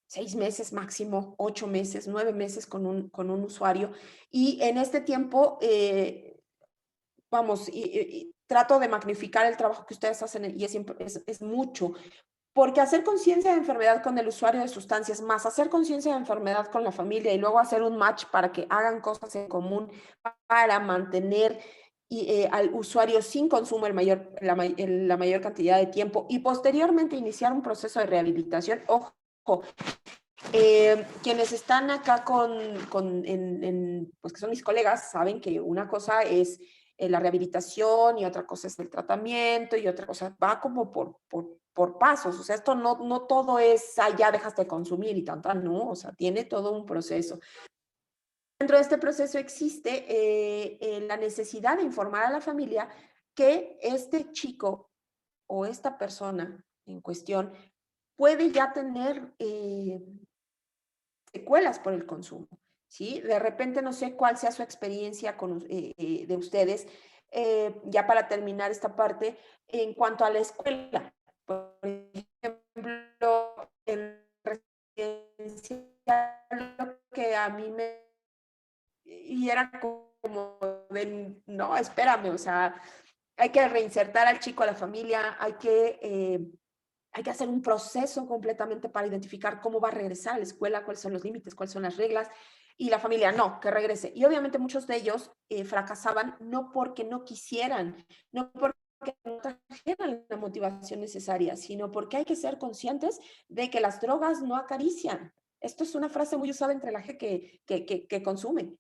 6 meses máximo, 8 meses, 9 meses con un usuario. Y en este tiempo, vamos, trato de magnificar el trabajo que ustedes hacen y es mucho. Porque hacer conciencia de enfermedad con el usuario de sustancias, más hacer conciencia de enfermedad con la familia y luego hacer un match para que hagan cosas en común para mantener al usuario sin consumo la mayor cantidad de tiempo y posteriormente iniciar un proceso de rehabilitación. Ojo, quienes están acá pues que son mis colegas, saben que una cosa es la rehabilitación y otra cosa es el tratamiento y otra cosa va como por pasos. O sea, esto no todo es, ya dejaste de consumir y tan, no. O sea, tiene todo un proceso. Dentro de este proceso existe la necesidad de informar a la familia que este chico o esta persona en cuestión puede ya tener secuelas por el consumo, ¿sí? De repente no sé cuál sea su experiencia de ustedes, ya para terminar esta parte, en cuanto a la escuela. Por ejemplo, en residencial lo que a mí me... Y era como de, no, espérame, o sea, hay que reinsertar al chico a la familia, hay que hacer un proceso completamente para identificar cómo va a regresar a la escuela, cuáles son los límites, cuáles son las reglas, y la familia no, que regrese. Y obviamente muchos de ellos fracasaban no porque no quisieran, no porque no trajeran la motivación necesaria, sino porque hay que ser conscientes de que las drogas no acarician. Esto es una frase muy usada entre la gente que consume.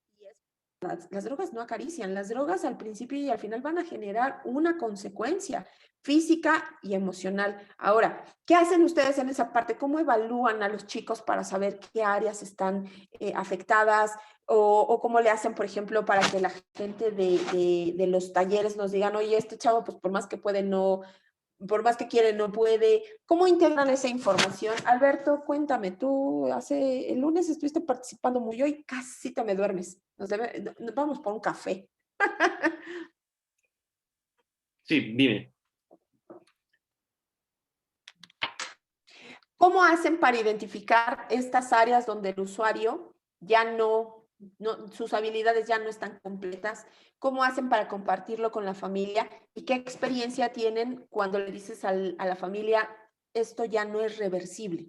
Las drogas no acarician, las drogas al principio y al final van a generar una consecuencia física y emocional. Ahora, ¿qué hacen ustedes en esa parte? ¿Cómo evalúan a los chicos para saber qué áreas están afectadas? O cómo le hacen, por ejemplo, para que la gente de los talleres nos digan, oye, este chavo, pues por más que puede, no, por más que quiere, no puede. ¿Cómo integran esa información? Alberto, cuéntame, tú el lunes estuviste participando muy, hoy casi te me duermes. Vamos por un café.
Sí, dime.
¿Cómo hacen para identificar estas áreas donde el usuario ya sus habilidades ya no están completas? ¿Cómo hacen para compartirlo con la familia? ¿Y qué experiencia tienen cuando le dices a la familia, esto ya no es reversible?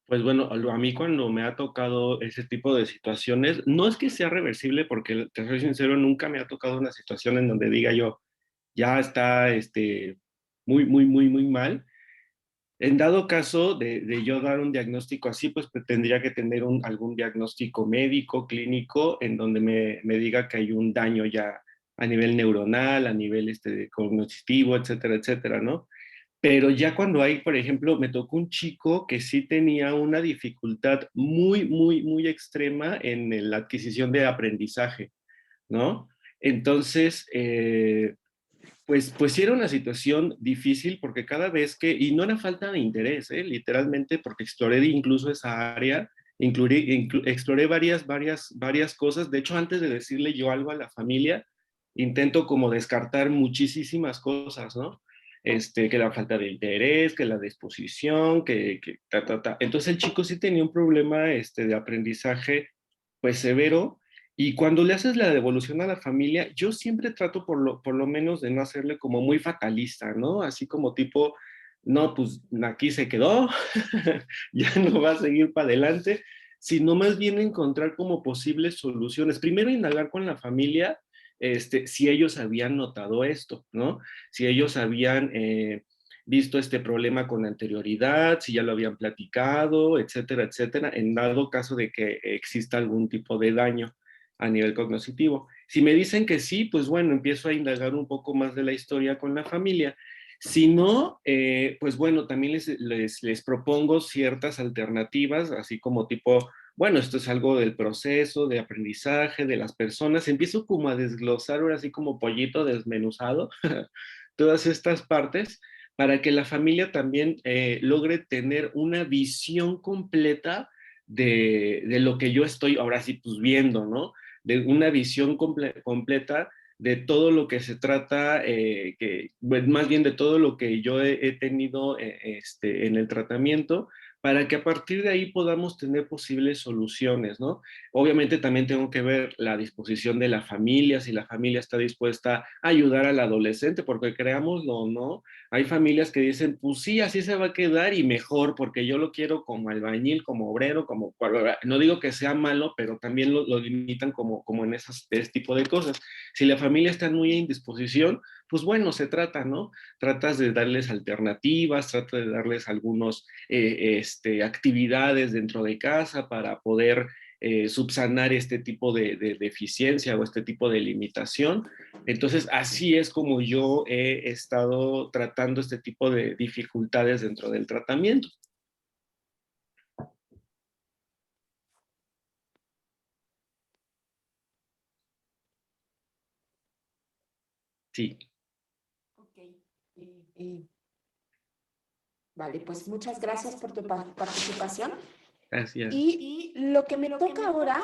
Pues bueno, a mí cuando me ha tocado ese tipo de situaciones, no es que sea reversible, porque te soy sincero, nunca me ha tocado una situación en donde diga yo, ya está muy, muy, muy, muy mal. En dado caso de yo dar un diagnóstico así, pues tendría que tener algún diagnóstico médico, clínico, en donde me diga que hay un daño ya a nivel neuronal, a nivel cognitivo, etcétera, etcétera, ¿no? Pero ya cuando hay, por ejemplo, me tocó un chico que sí tenía una dificultad muy, muy, muy extrema en la adquisición de aprendizaje, ¿no? Entonces, pues sí era una situación difícil porque cada vez y no era falta de interés, literalmente, porque exploré incluso esa área, exploré varias cosas. De hecho, antes de decirle yo algo a la familia, intento como descartar muchísimas cosas, ¿no? Que la falta de interés, que la disposición, ta. Entonces el chico sí tenía un problema de aprendizaje pues severo, y cuando le haces la devolución a la familia, yo siempre trato por lo menos de no hacerle como muy fatalista, ¿no? Así como tipo, no, pues aquí se quedó, ya no va a seguir para adelante, sino más bien encontrar como posibles soluciones. Primero indagar con la familia, si ellos habían notado esto, ¿no? Si ellos habían visto este problema con anterioridad, si ya lo habían platicado, etcétera, etcétera, en dado caso de que exista algún tipo de daño a nivel cognitivo. Si me dicen que sí, pues bueno, empiezo a indagar un poco más de la historia con la familia. Si no, pues bueno, también les propongo ciertas alternativas, así como tipo, bueno, esto es algo del proceso, de aprendizaje, de las personas. Empiezo como a desglosar ahora así como pollito desmenuzado todas estas partes para que la familia también logre tener una visión completa de lo que yo estoy ahora sí pues viendo, ¿no? De una visión completa de todo lo que se trata, más bien de todo lo que yo he tenido en el tratamiento, para que a partir de ahí podamos tener posibles soluciones, ¿no? Obviamente también tengo que ver la disposición de la familia, si la familia está dispuesta a ayudar al adolescente, porque creámoslo o no, hay familias que dicen, pues sí, así se va a quedar y mejor, porque yo lo quiero como albañil, como obrero, no digo que sea malo, pero también lo limitan como en ese tipo de cosas. Si la familia está muy en disposición, pues bueno, se trata, ¿no? Tratas de darles alternativas, trata de darles algunos actividades dentro de casa para poder subsanar este tipo de deficiencia o este tipo de limitación. Entonces, así es como yo he estado tratando este tipo de dificultades dentro del tratamiento. Sí.
Ok. Vale, pues muchas gracias por tu participación.
Gracias.
Y lo que me toca ahora,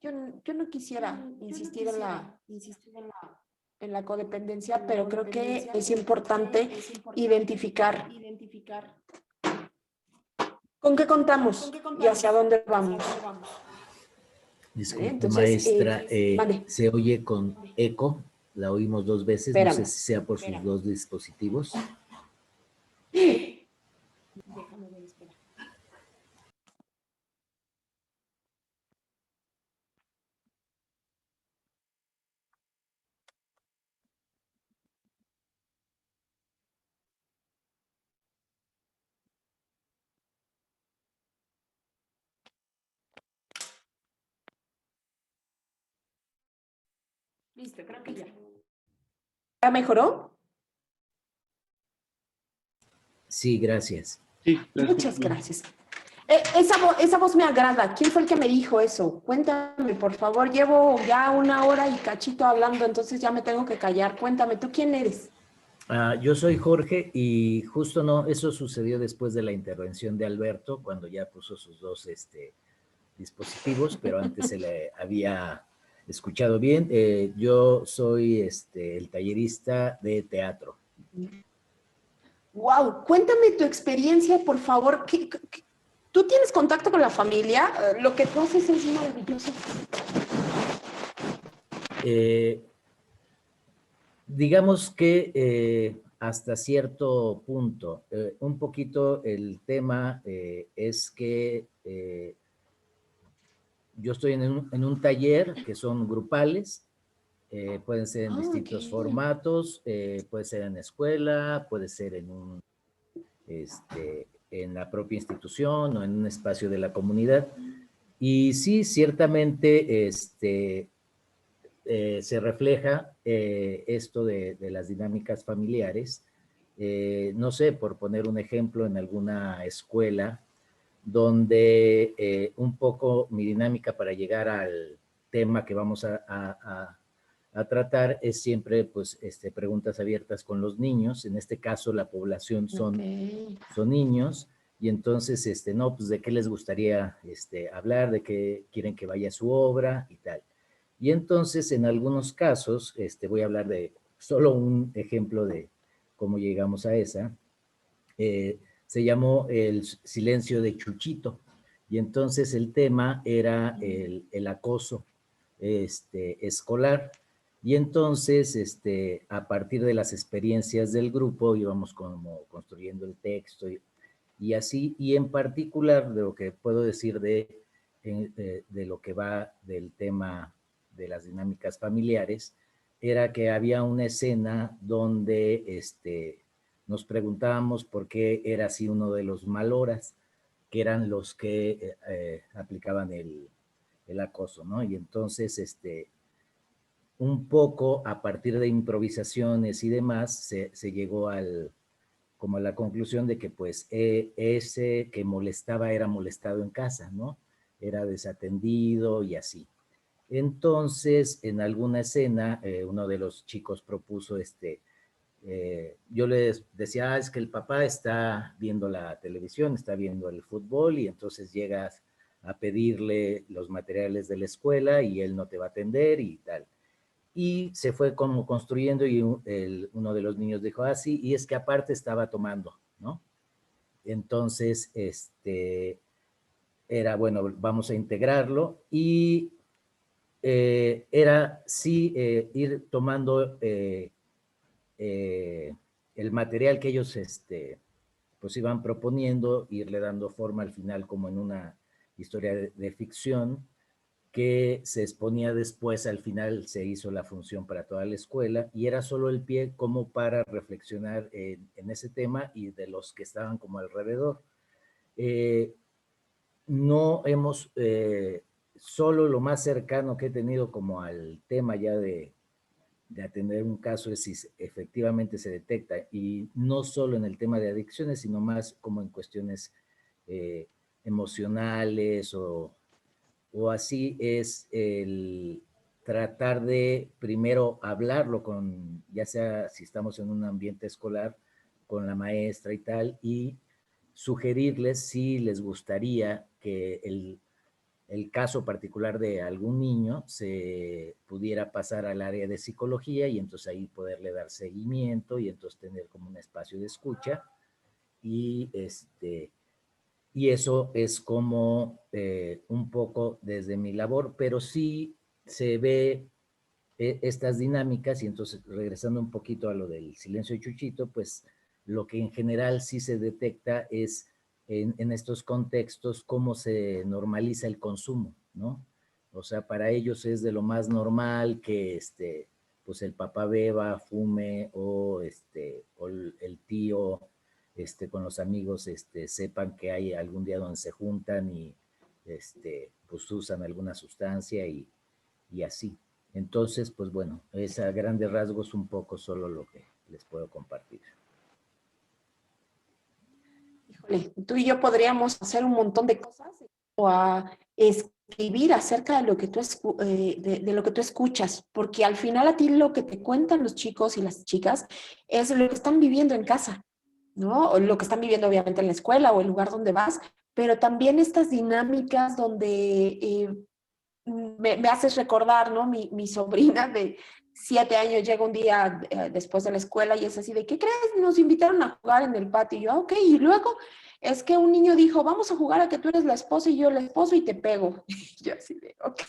yo no quisiera insistir en la codependencia, pero creo que es importante identificar ¿Con qué contamos y hacia dónde vamos?
Disculpe,
Entonces,
maestra,
vale.
se oye con eco, la oímos 2 veces, no sé
Espérame.
si sea por sus 2 dispositivos.
Déjame ver, espera. Listo, creo que ya. ¿Ya mejoró?
Sí, gracias.
Sí,
Muchas gracias. Esa voz me agrada. ¿Quién fue el que me dijo eso? Cuéntame, por favor. Llevo ya 1 hora y cachito hablando, entonces ya me tengo que callar. Cuéntame, ¿tú quién eres?
Yo soy Jorge y justo no, eso sucedió después de la intervención de Alberto, cuando ya puso sus 2 dispositivos, pero antes se le había escuchado bien. Yo soy el tallerista de teatro.
Wow, cuéntame tu experiencia, por favor. ¿Tú tienes contacto con la familia? Lo que tú haces es maravilloso.
Digamos que hasta cierto punto, un poquito el tema es que yo estoy en un taller que son grupales, pueden ser en distintos formatos, puede ser en escuela, puede ser en la propia institución o en un espacio de la comunidad. Y sí, ciertamente se refleja esto de las dinámicas familiares. No sé, por poner un ejemplo, en alguna escuela donde un poco mi dinámica para llegar al tema que vamos a tratar es siempre pues preguntas abiertas con los niños. En este caso la población son niños, y entonces no, pues de qué les gustaría hablar, de qué quieren que vaya su obra y tal. Y entonces en algunos casos, voy a hablar de solo un ejemplo de cómo llegamos a esa, se llamó El silencio de Chuchito, y entonces el tema era el acoso escolar. Y entonces, a partir de las experiencias del grupo, íbamos como construyendo el texto y así, y en particular de lo que puedo decir de lo que va del tema de las dinámicas familiares, era que había una escena donde nos preguntábamos por qué era así uno de los maloras, que eran los que aplicaban el acoso, ¿no? Y entonces, un poco a partir de improvisaciones y demás, se llegó como a la conclusión de que pues ese que molestaba era molestado en casa, ¿no? Era desatendido y así. Entonces, en alguna escena, uno de los chicos propuso yo les decía, es que el papá está viendo la televisión, está viendo el fútbol, y entonces llegas a pedirle los materiales de la escuela y él no te va a atender y tal. Y se fue como construyendo, y uno de los niños dijo, sí, y es que aparte estaba tomando, ¿no? Entonces, era, bueno, vamos a integrarlo, y era, sí, ir tomando el material que ellos pues iban proponiendo, irle dando forma al final como en una historia de ficción que se exponía después. Al final se hizo la función para toda la escuela, y era solo el pie como para reflexionar en ese tema y de los que estaban como alrededor. No hemos, solo lo más cercano que he tenido como al tema ya de atender un caso es si efectivamente se detecta, y no solo en el tema de adicciones, sino más como en cuestiones emocionales o así, es el tratar de primero hablarlo con, ya sea si estamos en un ambiente escolar, con la maestra y tal, y sugerirles si les gustaría que el caso particular de algún niño se pudiera pasar al área de psicología, y entonces ahí poderle dar seguimiento y entonces tener como un espacio de escucha y Y eso es como un poco desde mi labor, pero sí se ve estas dinámicas, y entonces regresando un poquito a lo del silencio de Chuchito, pues lo que en general sí se detecta es en estos contextos cómo se normaliza el consumo, ¿no? O sea, para ellos es de lo más normal que pues el papá beba, fume, o el tío con los amigos sepan que hay algún día donde se juntan y pues usan alguna sustancia y así. Entonces, pues bueno, es a grandes rasgos un poco solo lo que les puedo compartir.
Híjole, tú y yo podríamos hacer un montón de cosas o a escribir acerca de lo que de lo que tú escuchas, porque al final a ti lo que te cuentan los chicos y las chicas es lo que están viviendo en casa, ¿no? O lo que están viviendo obviamente en la escuela o el lugar donde vas, pero también estas dinámicas donde me haces recordar, ¿no? Mi sobrina de 7 años llega un día después de la escuela y es así de, ¿qué crees? Nos invitaron a jugar en el patio. Y yo, ok, y luego es que un niño dijo, vamos a jugar a que tú eres la esposa y yo el esposo y te pego. Y yo así de, ok,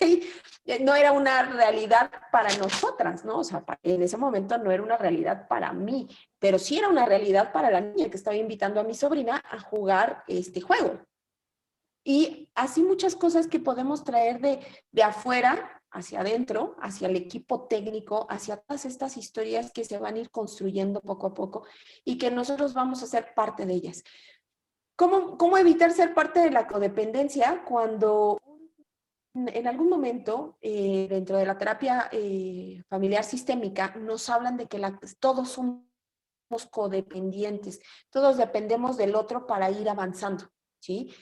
no era una realidad para nosotras, ¿no? O sea, en ese momento no era una realidad para mí, pero sí era una realidad para la niña que estaba invitando a mi sobrina a jugar este juego. Y así muchas cosas que podemos traer de afuera hacia adentro, hacia el equipo técnico, hacia todas estas historias que se van a ir construyendo poco a poco y que nosotros vamos a ser parte de ellas. ¿Cómo evitar ser parte de la codependencia cuando en algún momento dentro de la terapia familiar sistémica nos hablan de que todos somos codependientes, todos dependemos del otro para ir avanzando, ¿sí?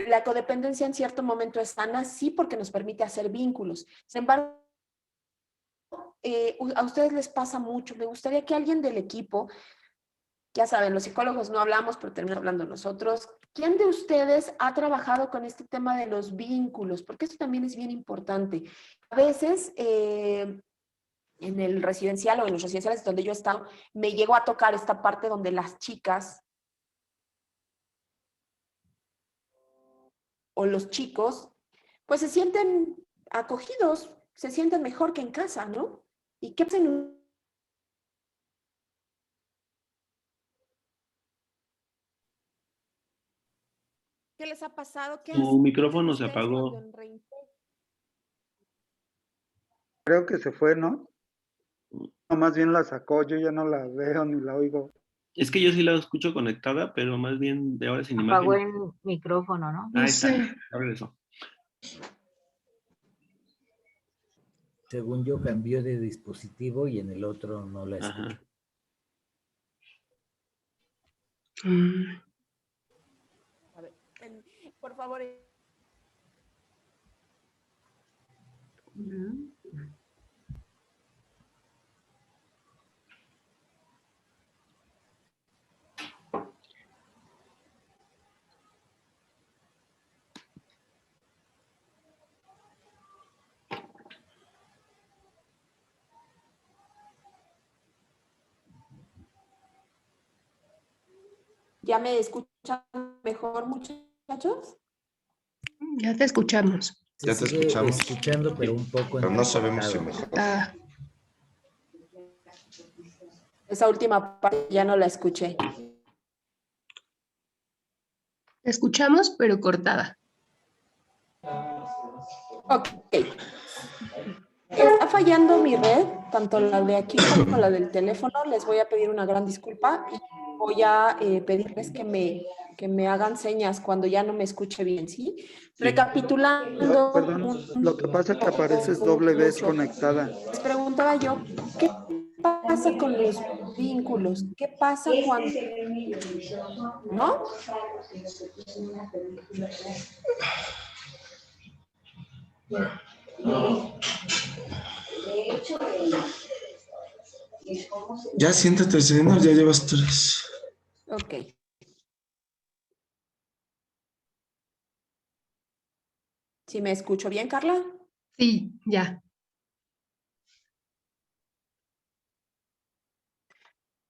La codependencia en cierto momento es sana, sí, porque nos permite hacer vínculos. Sin embargo, a ustedes les pasa mucho. Me gustaría que alguien del equipo, ya saben, los psicólogos no hablamos, pero terminamos hablando nosotros. ¿Quién de ustedes ha trabajado con este tema de los vínculos? Porque esto también es bien importante. A veces, en el residencial o en los residenciales donde yo he estado, me llegó a tocar esta parte donde las chicas o los chicos, pues se sienten acogidos, se sienten mejor que en casa, ¿no? ¿Y qué hacen? ¿Qué les ha pasado? ¿Qué
Tu micrófono se
ustedes cuando
apagó.
en reintegro?
Creo que se fue, ¿no? No, más bien la sacó, yo ya no la veo ni la oigo.
Es que yo sí la escucho conectada, pero más bien de ahora sin
Apagó
imagen.
el micrófono, ¿no?
Ahí
No
está,
sé.
ya regresó.
Según yo, cambió de dispositivo y en el otro no la escucho.
Ajá.
Mm.
A ver, por favor. ¿Ya me escuchan mejor, muchachos?
Ya te escuchamos.
Se
Ya te
sigue
escuchamos,
escuchando, pero un poco
pero no sabemos si
entrecortado.
mejor.
Ah,
Esa última parte ya no la escuché.
te escuchamos, pero cortada.
Ok. Está fallando mi red, tanto la de aquí como la del teléfono. Les voy a pedir una gran disculpa y voy a pedirles que me hagan señas cuando ya no me escuche bien, ¿sí? Recapitulando.
Perdón, lo que pasa es que apareces doble vez conectada.
Les preguntaba yo, ¿qué pasa con los vínculos? ¿Qué pasa cuando... ¿No?
Ya siéntate, Serena, ya llevas 3.
Ok. ¿Sí me escucho bien, Carla?
Sí, ya.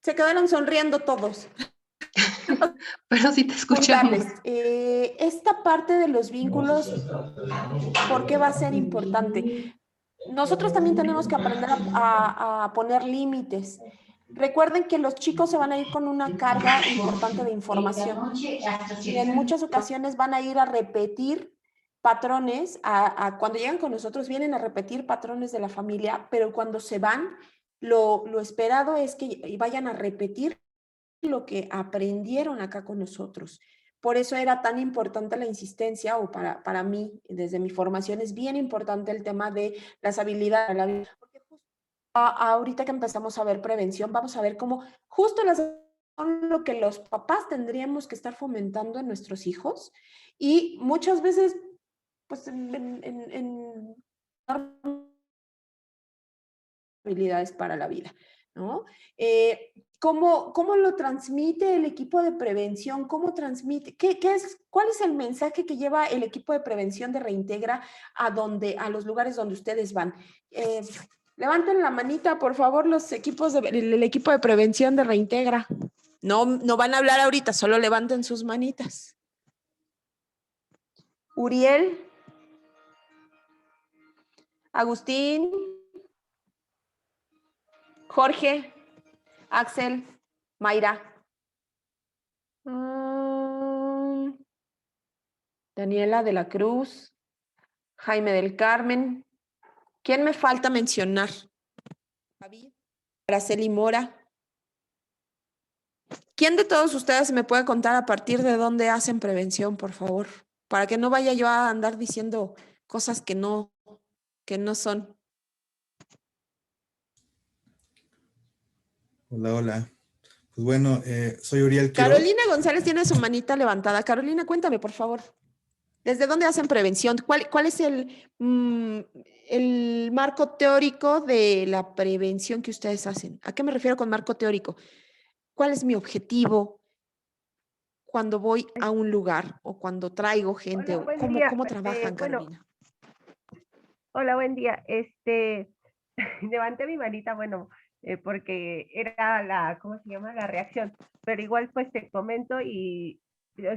Se quedaron sonriendo todos.
pero sí te escuchamos.
Contarles, esta parte de los vínculos, ¿por qué va a ser importante? Nosotros también tenemos que aprender a poner límites. Recuerden que los chicos se van a ir con una carga importante de información y en muchas ocasiones van a ir a repetir patrones, cuando llegan con nosotros vienen a repetir patrones de la familia, pero cuando se van, lo esperado es que vayan a repetir lo que aprendieron acá con nosotros. Por eso era tan importante la insistencia, o para mí, desde mi formación, es bien importante el tema de las habilidades de la vida. Porque justo ahorita que empezamos a ver prevención, vamos a ver cómo justo son lo que los papás tendríamos que estar fomentando en nuestros hijos y muchas veces, pues, en habilidades para la vida, ¿no? ¿Cómo lo transmite el equipo de prevención? ¿Cómo transmite? ¿Cuál es el mensaje que lleva el equipo de prevención de Reintegra a los lugares donde ustedes van? Levanten la manita, por favor, los equipos el equipo de prevención de Reintegra. No van a hablar ahorita, solo levanten sus manitas. Uriel, Agustín, Jorge, Axel, Mayra, Daniela de la Cruz, Jaime del Carmen. ¿Quién me falta mencionar? Javi, Araceli Mora. ¿Quién de todos ustedes me puede contar a partir de dónde hacen prevención, por favor? Para que no vaya yo a andar diciendo cosas que no son.
Hola, hola. Pues bueno, soy Uriel Quiroz.
Carolina González tiene su manita levantada. Carolina, cuéntame, por favor. ¿Desde dónde hacen prevención? ¿Cuál es el marco teórico de la prevención que ustedes hacen? ¿A qué me refiero con marco teórico? ¿Cuál es mi objetivo cuando voy a un lugar o cuando traigo gente?
Hola, buen
¿Cómo
día.
trabajan, Carolina?
Hola, buen día. Levanté mi manita, porque era ¿cómo se llama? La reacción. Pero igual pues te comento y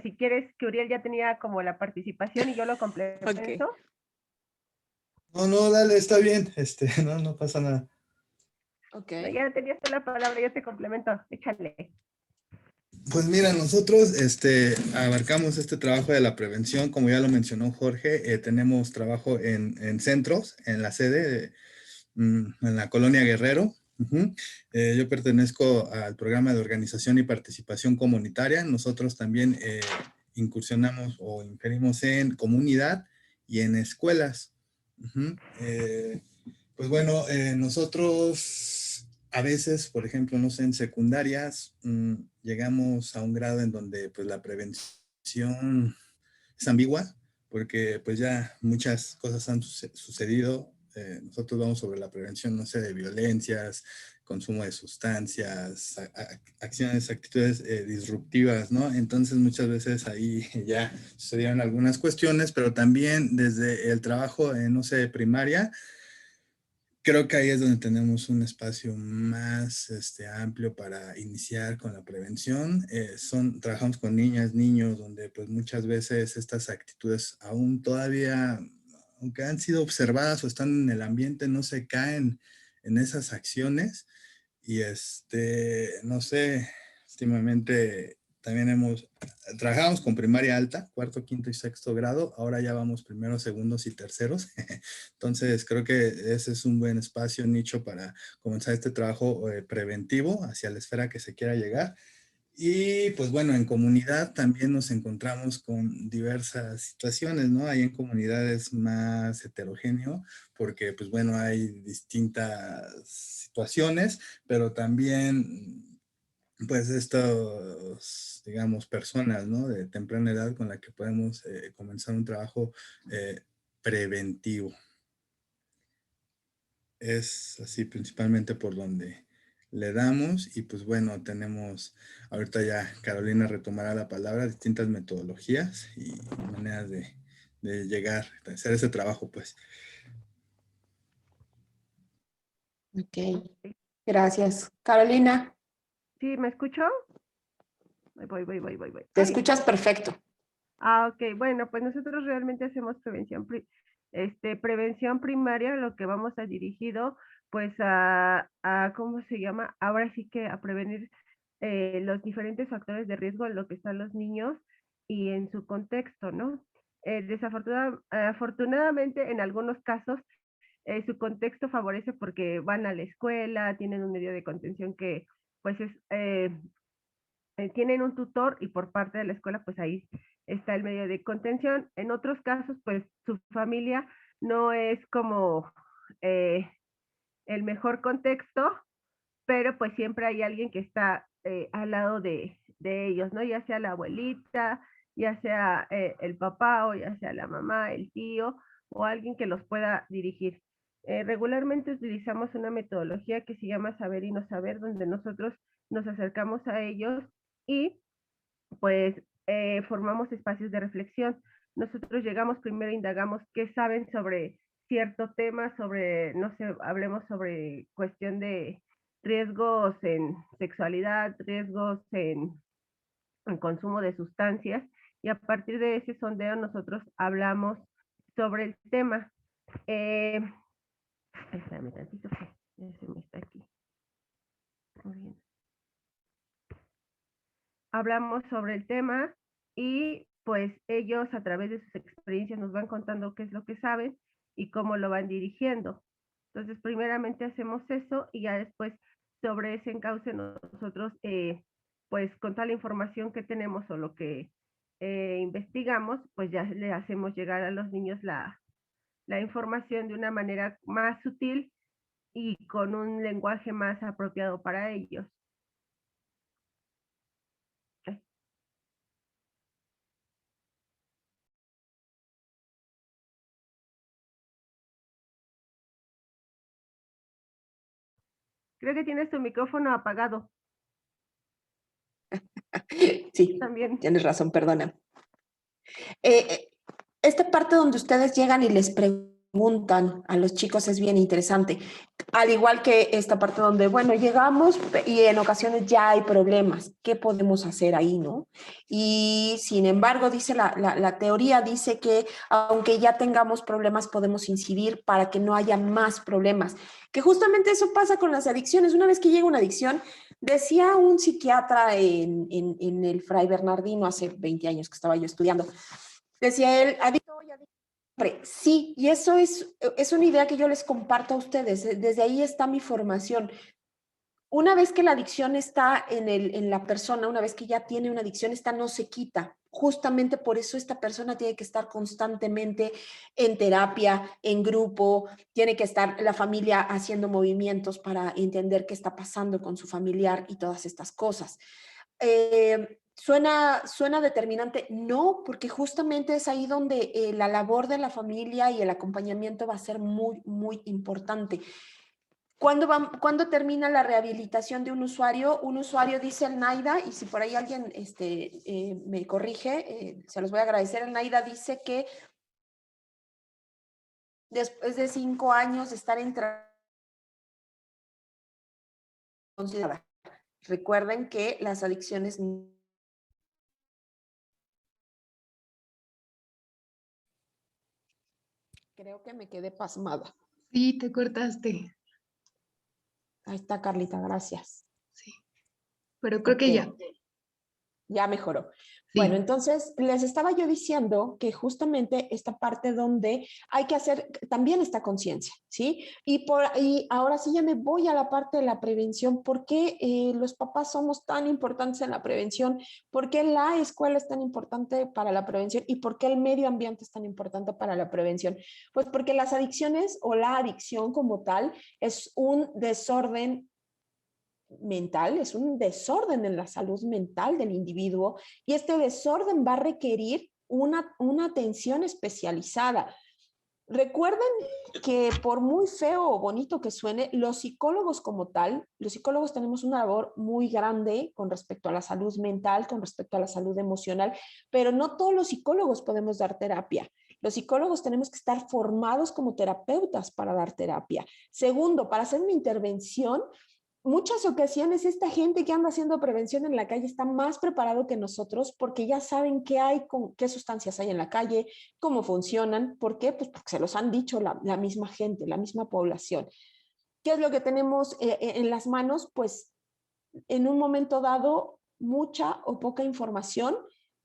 si quieres que Uriel ya tenía como la participación y yo lo complemento.
Okay.
No, dale, está bien. No pasa nada.
Okay.
No, ya tenías toda la palabra, yo te complemento. Échale.
Pues mira, nosotros abarcamos este trabajo de la prevención, como ya lo mencionó Jorge, tenemos trabajo en centros, en la sede, en la colonia Guerrero. Yo pertenezco al programa de organización y participación comunitaria. Nosotros también incursionamos o inferimos en comunidad y en escuelas. Pues bueno, nosotros a veces, por ejemplo, no sé, en secundarias, llegamos a un grado en donde pues la prevención es ambigua, porque pues ya muchas cosas han sucedido. Nosotros vamos sobre la prevención, no sé, de violencias, consumo de sustancias, acciones, actitudes disruptivas, ¿no? Entonces muchas veces ahí ya sucedieron algunas cuestiones, pero también desde el trabajo, no sé, de primaria, creo que ahí es donde tenemos un espacio más amplio para iniciar con la prevención. Trabajamos con niñas, niños, donde pues muchas veces estas actitudes aún todavía, aunque han sido observadas o están en el ambiente, no se caen en esas acciones. Y no sé, últimamente también trabajamos con primaria alta, cuarto, quinto y sexto grado, ahora ya vamos primeros, segundos y terceros. Entonces creo que ese es un buen espacio, nicho para comenzar este trabajo preventivo hacia la esfera que se quiera llegar. Y pues bueno, en comunidad también nos encontramos con diversas situaciones, ¿no? Hay en comunidades más heterogéneo, porque pues bueno, hay distintas situaciones, pero también pues estos, digamos, personas, ¿no? De temprana edad con la que podemos comenzar un trabajo preventivo. Es así principalmente por donde le damos y pues bueno, tenemos, ahorita ya Carolina retomará la palabra, distintas metodologías y maneras de llegar, de hacer ese trabajo pues.
Ok, gracias. Carolina.
¿Sí, me escuchó? Voy.
Te escuchas perfecto.
Ok, bueno, pues nosotros realmente hacemos prevención primaria, lo que vamos a dirigido pues a ¿cómo se llama? Ahora sí que a prevenir los diferentes factores de riesgo en lo que están los niños y en su contexto, ¿no? Afortunadamente en algunos casos su contexto favorece porque van a la escuela, tienen un medio de contención que pues tienen un tutor y por parte de la escuela pues ahí está el medio de contención. En otros casos pues su familia no es como el mejor contexto, pero pues siempre hay alguien que está al lado de ellos, ¿no? Ya sea la abuelita, ya sea el papá o ya sea la mamá, el tío o alguien que los pueda dirigir. Regularmente utilizamos una metodología que se llama saber y no saber, donde nosotros nos acercamos a ellos y pues formamos espacios de reflexión. Nosotros llegamos primero, indagamos qué saben sobre cierto tema, sobre, no sé, hablemos sobre cuestión de riesgos en sexualidad, riesgos en consumo de sustancias, y a partir de ese sondeo nosotros hablamos sobre el tema. Espérame tantito que se me está aquí. Muy bien. Hablamos sobre el tema y pues ellos a través de sus experiencias nos van contando qué es lo que saben y cómo lo van dirigiendo. Entonces, primeramente hacemos eso y ya después sobre ese encauce nosotros, pues con toda la información que tenemos o lo que investigamos, pues ya le hacemos llegar a los niños la información de una manera más sutil y con un lenguaje más apropiado para ellos. Creo que tienes tu micrófono apagado.
Sí,
también.
Tienes razón, perdona. Esta parte donde ustedes llegan y les preguntan a los chicos es bien interesante. Al igual que esta parte donde, bueno, llegamos y en ocasiones ya hay problemas. ¿Qué podemos hacer ahí, no? Y sin embargo, dice la teoría, dice que aunque ya tengamos problemas, podemos incidir para que no haya más problemas. Que justamente eso pasa con las adicciones. Una vez que llega una adicción, decía un psiquiatra en el Fray Bernardino hace 20 años que estaba yo estudiando, decía él, adicto y adicto. Sí, y eso es una idea que yo les comparto a ustedes. Desde ahí está mi formación. Una vez que la adicción está en la persona, una vez que ya tiene una adicción, esta no se quita. Justamente por eso esta persona tiene que estar constantemente en terapia, en grupo, tiene que estar la familia haciendo movimientos para entender qué está pasando con su familiar y todas estas cosas. ¿Suena determinante? No, porque justamente es ahí donde la labor de la familia y el acompañamiento va a ser muy, muy importante. ¿Cuándo termina la rehabilitación de un usuario? Un usuario, dice el NAIDA, y si por ahí alguien me corrige, se los voy a agradecer. El NAIDA dice que después de 5 años de estar en considerada. Recuerden que las adicciones... Creo que me quedé pasmada.
Sí, te cortaste.
Ahí está, Carlita, gracias.
Sí, pero creo que ya.
Ya mejoró.
Sí.
Bueno, entonces les estaba yo diciendo que justamente esta parte donde hay que hacer también esta conciencia, ¿sí? Y ahora sí ya me voy a la parte de la prevención. ¿Por qué los papás somos tan importantes en la prevención? ¿Por qué la escuela es tan importante para la prevención? ¿Y por qué el medio ambiente es tan importante para la prevención? Pues porque las adicciones o la adicción como tal es un desorden mental, es un desorden en la salud mental del individuo y este desorden va a requerir una atención especializada. Recuerden que por muy feo o bonito que suene, los psicólogos como tal, los psicólogos tenemos una labor muy grande con respecto a la salud mental, con respecto a la salud emocional, pero no todos los psicólogos podemos dar terapia. Los psicólogos tenemos que estar formados como terapeutas para dar terapia. Segundo, para hacer una intervención, muchas ocasiones esta gente que anda haciendo prevención en la calle está más preparado que nosotros porque ya saben qué hay, qué sustancias hay en la calle, cómo funcionan. ¿Por qué? Pues porque se los han dicho la misma gente, la misma población. ¿Qué es lo que tenemos en las manos? Pues en un momento dado, mucha o poca información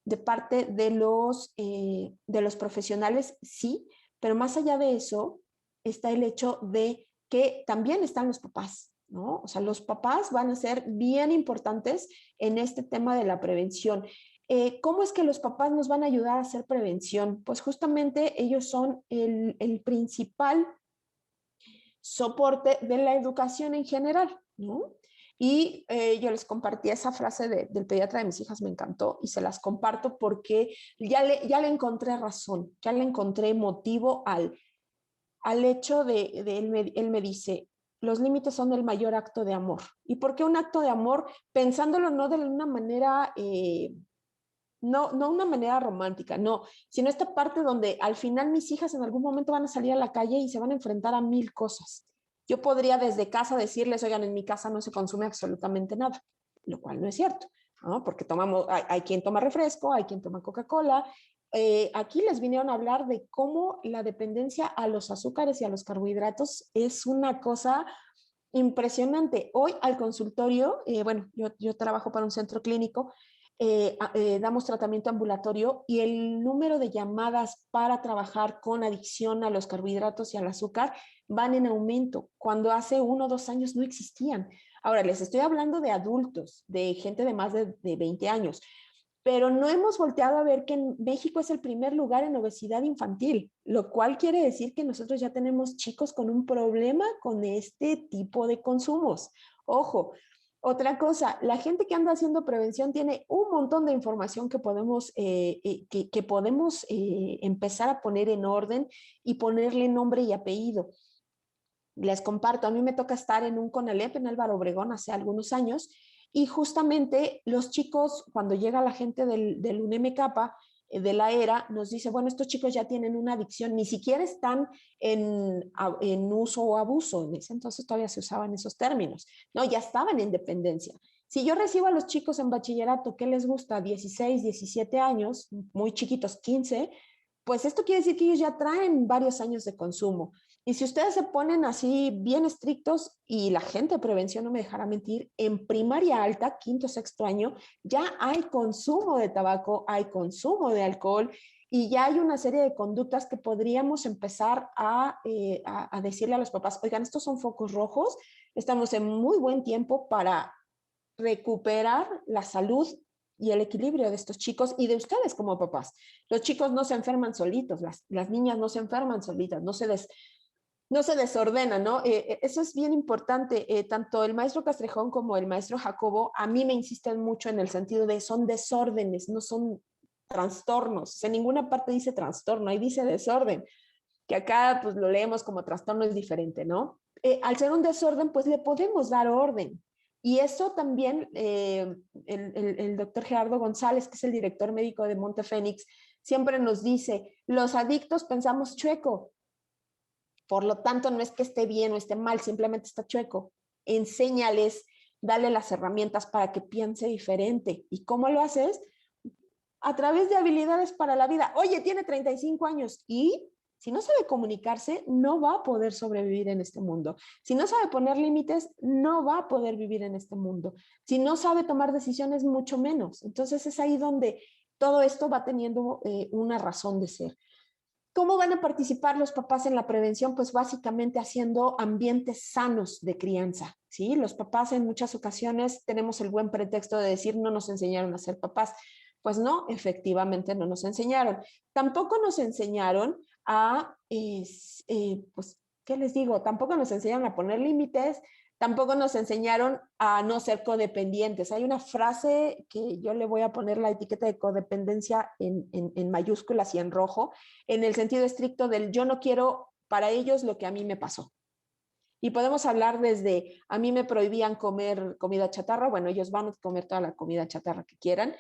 de parte de los profesionales, sí, pero más allá de eso está el hecho de que también están los papás, ¿no? O sea, los papás van a ser bien importantes en este tema de la prevención. ¿Cómo es que los papás nos van a ayudar a hacer prevención? Pues justamente ellos son el principal soporte de la educación en general, ¿no? Y yo les compartí esa frase del pediatra de mis hijas, me encantó, y se las comparto porque ya le encontré razón, ya le encontré motivo al hecho de él me dice, los límites son el mayor acto de amor. ¿Y por qué un acto de amor? Pensándolo no de una manera... no una manera romántica, no, sino esta parte donde al final mis hijas en algún momento van a salir a la calle y se van a enfrentar a 1000 cosas. Yo podría desde casa decirles, oigan, en mi casa no se consume absolutamente nada, lo cual no es cierto, ¿no? Porque hay quien toma refresco, hay quien toma Coca-Cola. Aquí les vinieron a hablar de cómo la dependencia a los azúcares y a los carbohidratos es una cosa impresionante. Hoy al consultorio, bueno, yo trabajo para un centro clínico, damos tratamiento ambulatorio y el número de llamadas para trabajar con adicción a los carbohidratos y al azúcar van en aumento, cuando hace 1 o 2 años no existían. Ahora, les estoy hablando de adultos, de gente de más de 20 años, pero no hemos volteado a ver que en México es el primer lugar en obesidad infantil, lo cual quiere decir que nosotros ya tenemos chicos con un problema con este tipo de consumos. Ojo, otra cosa, la gente que anda haciendo prevención tiene un montón de información que podemos empezar a poner en orden y ponerle nombre y apellido. Les comparto, a mí me toca estar en un CONALEP en Álvaro Obregón hace algunos años y justamente los chicos, cuando llega la gente del UNEMECAPA, de la ERA, nos dice, bueno, estos chicos ya tienen una adicción, ni siquiera están en uso o abuso, en ese entonces todavía se usaban esos términos, no, ya estaban en dependencia. Si yo recibo a los chicos en bachillerato, ¿qué les gusta? 16, 17 años, muy chiquitos, 15, pues esto quiere decir que ellos ya traen varios años de consumo. Y si ustedes se ponen así bien estrictos, y la gente de prevención no me dejará mentir, en primaria alta, 5º, 6º año, ya hay consumo de tabaco, hay consumo de alcohol, y ya hay una serie de conductas que podríamos empezar a decirle a los papás, oigan, estos son focos rojos, estamos en muy buen tiempo para recuperar la salud y el equilibrio de estos chicos y de ustedes como papás. Los chicos no se enferman solitos, las niñas no se enferman solitas, no se desordena, ¿no? Eso es bien importante. Tanto el maestro Castrejón como el maestro Jacobo a mí me insisten mucho en el sentido de son desórdenes, no son trastornos. En ninguna parte dice trastorno, ahí dice desorden, que acá pues lo leemos como trastorno, es diferente, ¿no? Al ser un desorden, pues le podemos dar orden. Y eso también el doctor Gerardo González, que es el director médico de Montefénix, siempre nos dice, los adictos pensamos chueco, por lo tanto, no es que esté bien o esté mal, simplemente está chueco. Enséñales, dale las herramientas para que piense diferente. ¿Y cómo lo haces? A través de habilidades para la vida. Oye, tiene 35 años y si no sabe comunicarse, no va a poder sobrevivir en este mundo. Si no sabe poner límites, no va a poder vivir en este mundo. Si no sabe tomar decisiones, mucho menos. Entonces es ahí donde todo esto va teniendo una razón de ser. ¿Cómo van a participar los papás en la prevención? Pues básicamente haciendo ambientes sanos de crianza, ¿sí? Los papás en muchas ocasiones tenemos el buen pretexto de decir no nos enseñaron a ser papás. Pues no, efectivamente no nos enseñaron. Tampoco nos enseñaron a, pues, ¿qué les digo? Tampoco nos enseñaron a poner límites, tampoco nos enseñaron a no ser codependientes. Hay una frase que yo le voy a poner la etiqueta de codependencia en mayúsculas y en rojo, en el sentido estricto del yo no quiero para ellos lo que a mí me pasó. Y podemos hablar desde, a mí me prohibían comer comida chatarra, bueno, ellos van a comer toda la comida chatarra que quieran,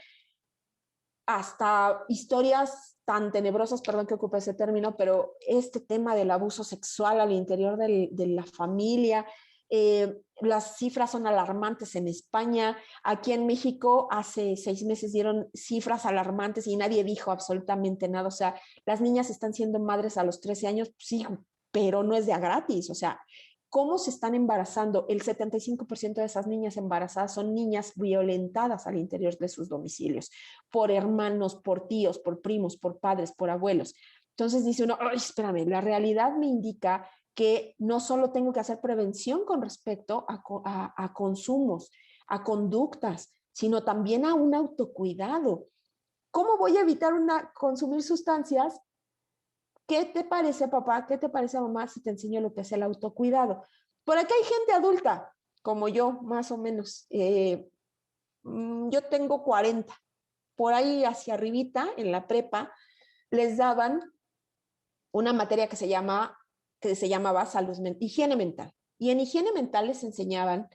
hasta historias tan tenebrosas, perdón que ocupe ese término, pero este tema del abuso sexual al interior de la familia, Las cifras son alarmantes en España. Aquí en México hace 6 meses dieron cifras alarmantes y nadie dijo absolutamente nada. O sea, las niñas están siendo madres a los 13 años, sí, pero no es de a gratis. O sea, ¿cómo se están embarazando? El 75% de esas niñas embarazadas son niñas violentadas al interior de sus domicilios, por hermanos, por tíos, por primos, por padres, por abuelos. Entonces dice uno, ay, espérame, la realidad me indica que no solo tengo que hacer prevención con respecto a consumos, a conductas, sino también a un autocuidado. ¿Cómo voy a evitar consumir sustancias? ¿Qué te parece, papá? ¿Qué te parece, mamá, si te enseño lo que es el autocuidado? Por aquí hay gente adulta, como yo, más o menos. Yo tengo 40. Por ahí hacia arribita, en la prepa, les daban una materia que se llamaba higiene mental. Y en higiene mental les enseñaban,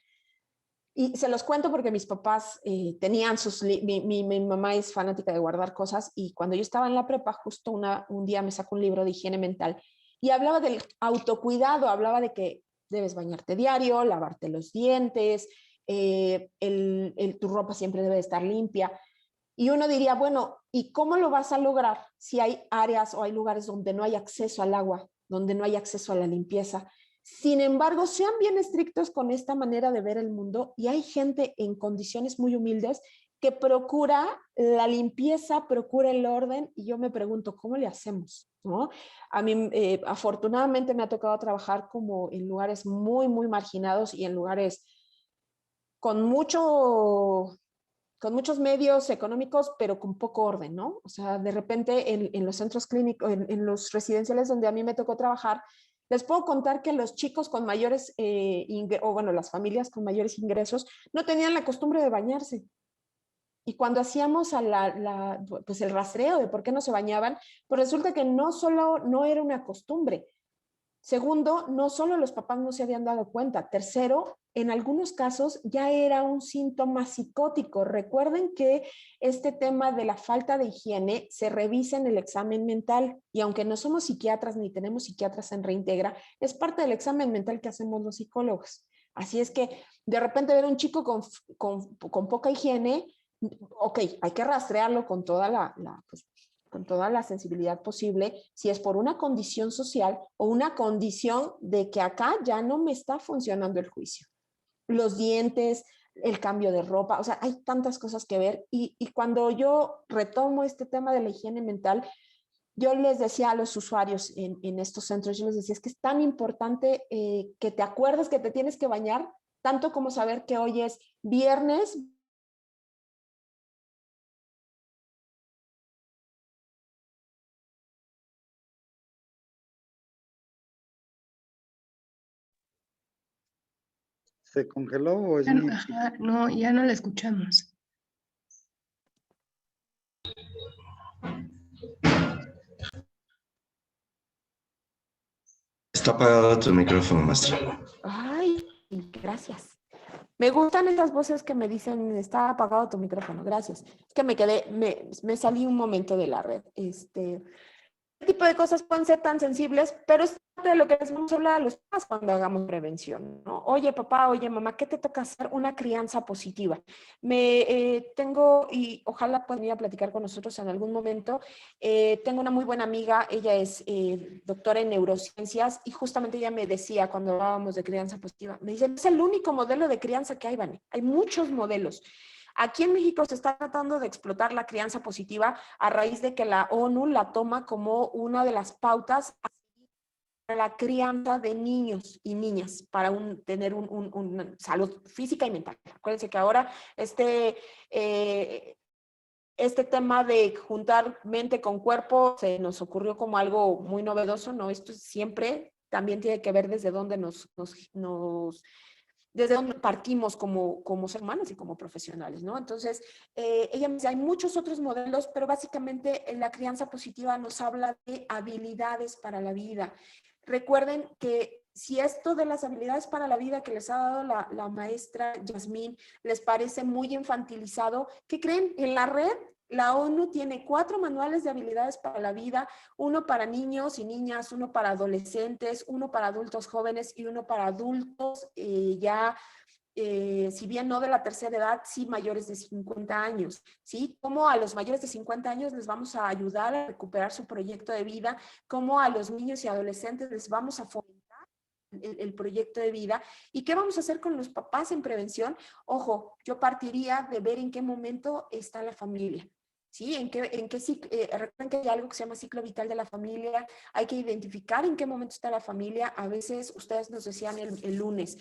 y se los cuento porque mis papás tenían mi mamá es fanática de guardar cosas, y cuando yo estaba en la prepa, justo un día me sacó un libro de higiene mental y hablaba del autocuidado, hablaba de que debes bañarte diario, lavarte los dientes, tu ropa siempre debe estar limpia. Y uno diría, bueno, ¿y cómo lo vas a lograr si hay áreas o hay lugares donde no hay acceso al agua, donde no hay acceso a la limpieza? Sin embargo, sean bien estrictos con esta manera de ver el mundo, y hay gente en condiciones muy humildes que procura la limpieza, procura el orden, y yo me pregunto, ¿cómo le hacemos? ¿No? A mí, afortunadamente, me ha tocado trabajar como en lugares muy, muy marginados y en lugares con muchos medios económicos, pero con poco orden, ¿no? O sea, de repente en los centros clínicos, en los residenciales donde a mí me tocó trabajar, les puedo contar que los chicos con mayores, las familias con mayores ingresos, no tenían la costumbre de bañarse. Y cuando hacíamos pues el rastreo de por qué no se bañaban, pues resulta que no solo no era una costumbre. Segundo, no solo los papás no se habían dado cuenta. Tercero, en algunos casos ya era un síntoma psicótico. Recuerden que este tema de la falta de higiene se revisa en el examen mental, y aunque no somos psiquiatras ni tenemos psiquiatras en Reintegra, es parte del examen mental que hacemos los psicólogos. Así es que de repente ver a un chico con poca higiene, ok, hay que rastrearlo con toda con toda la sensibilidad posible, si es por una condición social o una condición de que acá ya no me está funcionando el juicio. Los dientes, el cambio de ropa, o sea, hay tantas cosas que ver. Y cuando yo retomo este tema de la higiene mental, yo les decía a los usuarios en estos centros, yo les decía, es que es tan importante que te acuerdes que te tienes que bañar, tanto como saber que hoy es viernes.
¿Se congeló o es mi...?
Ajá, no, ya no la escuchamos.
Está apagado tu micrófono, maestra.
Ay, gracias. Me gustan estas voces que me dicen, está apagado tu micrófono, gracias. Es que me salí un momento de la red. Este tipo de cosas pueden ser tan sensibles, pero es parte de lo que les vamos a hablar a los papás cuando hagamos prevención, ¿no? Oye, papá, oye, mamá, ¿qué te toca hacer? Una crianza positiva. Tengo, y ojalá puedan ir a platicar con nosotros en algún momento, tengo una muy buena amiga, ella es doctora en neurociencias, y justamente ella me decía cuando hablábamos de crianza positiva, me dice, es el único modelo de crianza que hay, Vane. Hay muchos modelos. Aquí en México se está tratando de explotar la crianza positiva a raíz de que la ONU la toma como una de las pautas para la crianza de niños y niñas, para tener una salud física y mental. Acuérdense que ahora este tema de juntar mente con cuerpo se nos ocurrió como algo muy novedoso, ¿no? Esto siempre también tiene que ver desde dónde desde donde partimos como seres humanos y como profesionales, ¿no? Entonces, ella me dice, hay muchos otros modelos, pero básicamente la crianza positiva nos habla de habilidades para la vida. Recuerden que si esto de las habilidades para la vida que les ha dado la maestra Yasmín les parece muy infantilizado, ¿qué creen? En la red La ONU tiene 4 manuales de habilidades para la vida, uno para niños y niñas, uno para adolescentes, uno para adultos jóvenes y uno para adultos si bien no de la tercera edad, sí mayores de 50 años, ¿sí? Cómo a los mayores de 50 años les vamos a ayudar a recuperar su proyecto de vida, cómo a los niños y adolescentes les vamos a fomentar el proyecto de vida. ¿Y qué vamos a hacer con los papás en prevención? Ojo, yo partiría de ver en qué momento está la familia. ¿Sí? Recuerden que hay algo que se llama ciclo vital de la familia, hay que identificar en qué momento está la familia. A veces ustedes nos decían el lunes,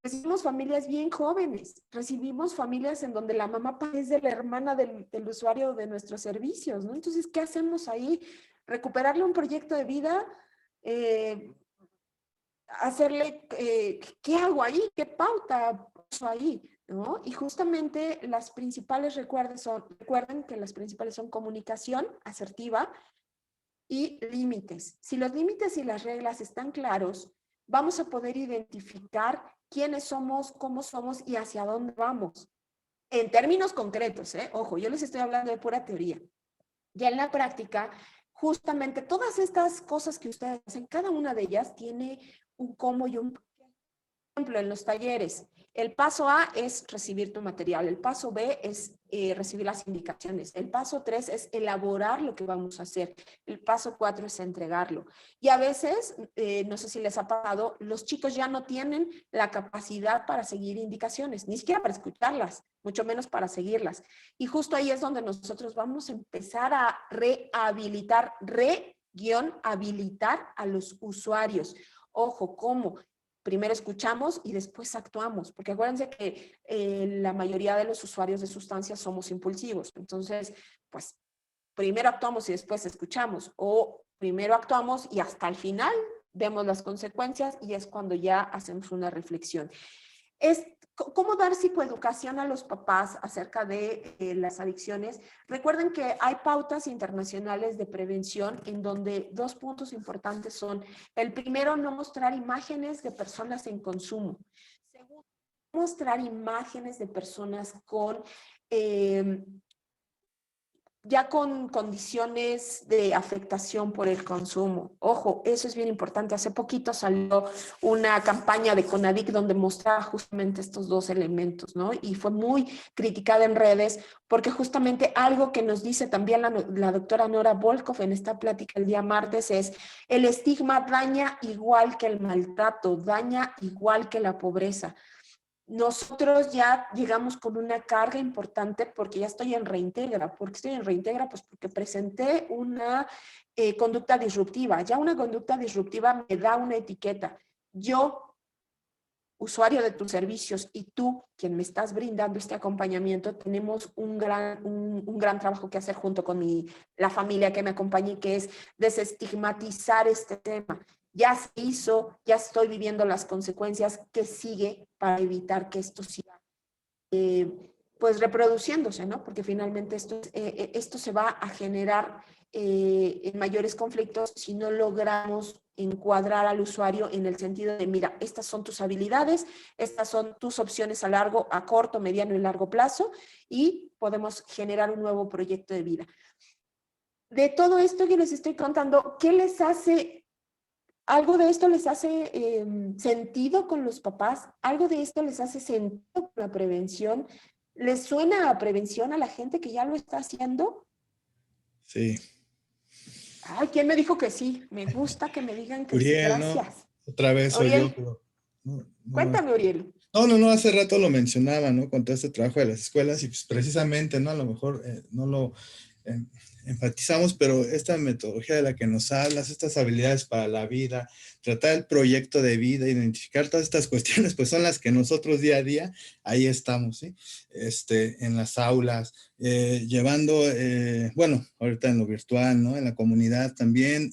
recibimos familias bien jóvenes, recibimos familias en donde la mamá es de la hermana del usuario de nuestros servicios, ¿no? Entonces, ¿qué hacemos ahí? Recuperarle un proyecto de vida, hacerle, ¿qué hago ahí? ¿Qué pauta puso ahí? ¿No? Y justamente las principales, recuerden que las principales son comunicación asertiva y límites. Si los límites y las reglas están claros, vamos a poder identificar quiénes somos, cómo somos y hacia dónde vamos. En términos concretos, ojo, yo les estoy hablando de pura teoría. Ya en la práctica, justamente todas estas cosas que ustedes hacen, cada una de ellas tiene un cómo y un por qué. Por ejemplo, en los talleres, el paso A es recibir tu material, el paso B es recibir las indicaciones, el paso 3 es elaborar lo que vamos a hacer, el paso 4 es entregarlo. Y a veces, no sé si les ha pasado, los chicos ya no tienen la capacidad para seguir indicaciones, ni siquiera para escucharlas, mucho menos para seguirlas. Y justo ahí es donde nosotros vamos a empezar a rehabilitar, habilitar a los usuarios. Ojo, ¿cómo? Primero escuchamos y después actuamos, porque acuérdense que la mayoría de los usuarios de sustancias somos impulsivos. Entonces, pues, primero actuamos y después escuchamos, o primero actuamos y hasta el final vemos las consecuencias y es cuando ya hacemos una reflexión. ¿Cómo dar psicoeducación a los papás acerca de las adicciones? Recuerden que hay pautas internacionales de prevención en donde 2 puntos importantes son: el primero, no mostrar imágenes de personas en consumo. Segundo, mostrar imágenes de personas ya con condiciones de afectación por el consumo. Ojo, eso es bien importante. Hace poquito salió una campaña de CONADIC donde mostraba justamente estos 2 elementos, ¿no? Y fue muy criticada en redes porque justamente algo que nos dice también la doctora Nora Volkov en esta plática el día martes es: el estigma daña igual que el maltrato, daña igual que la pobreza. Nosotros ya llegamos con una carga importante porque ya estoy en Reintegra. ¿Por qué estoy en Reintegra? Pues porque presenté una conducta disruptiva. Ya una conducta disruptiva me da una etiqueta. Yo, usuario de tus servicios, y tú, quien me estás brindando este acompañamiento, tenemos un gran trabajo que hacer junto con la familia que me acompaña, que es desestigmatizar este tema. Ya se hizo, ya estoy viviendo las consecuencias. ¿Qué sigue para evitar que esto siga pues reproduciéndose, ¿no? Porque finalmente esto se va a generar en mayores conflictos si no logramos encuadrar al usuario en el sentido de: mira, estas son tus habilidades, estas son tus opciones a corto, mediano y largo plazo, y podemos generar un nuevo proyecto de vida. De todo esto que les estoy contando, ¿qué les hace? ¿Algo de esto les hace sentido con los papás? ¿Algo de esto les hace sentido con la prevención? ¿Les suena a prevención a la gente que ya lo está haciendo?
Sí.
Ay, ¿quién me dijo que sí? Me gusta que me digan que
Uriel,
sí. Gracias.
¿no? Otra vez soy
Uriel,
yo. Pero no,
cuéntame, Uriel.
No, hace rato lo mencionaba, ¿no? Con todo este trabajo de las escuelas y pues precisamente, ¿no? A lo mejor no lo enfatizamos, pero esta metodología de la que nos hablas, estas habilidades para la vida, tratar el proyecto de vida, identificar todas estas cuestiones, pues son las que nosotros día a día, ahí estamos, ¿sí? En las aulas, llevando, bueno, ahorita en lo virtual, ¿no? En la comunidad también,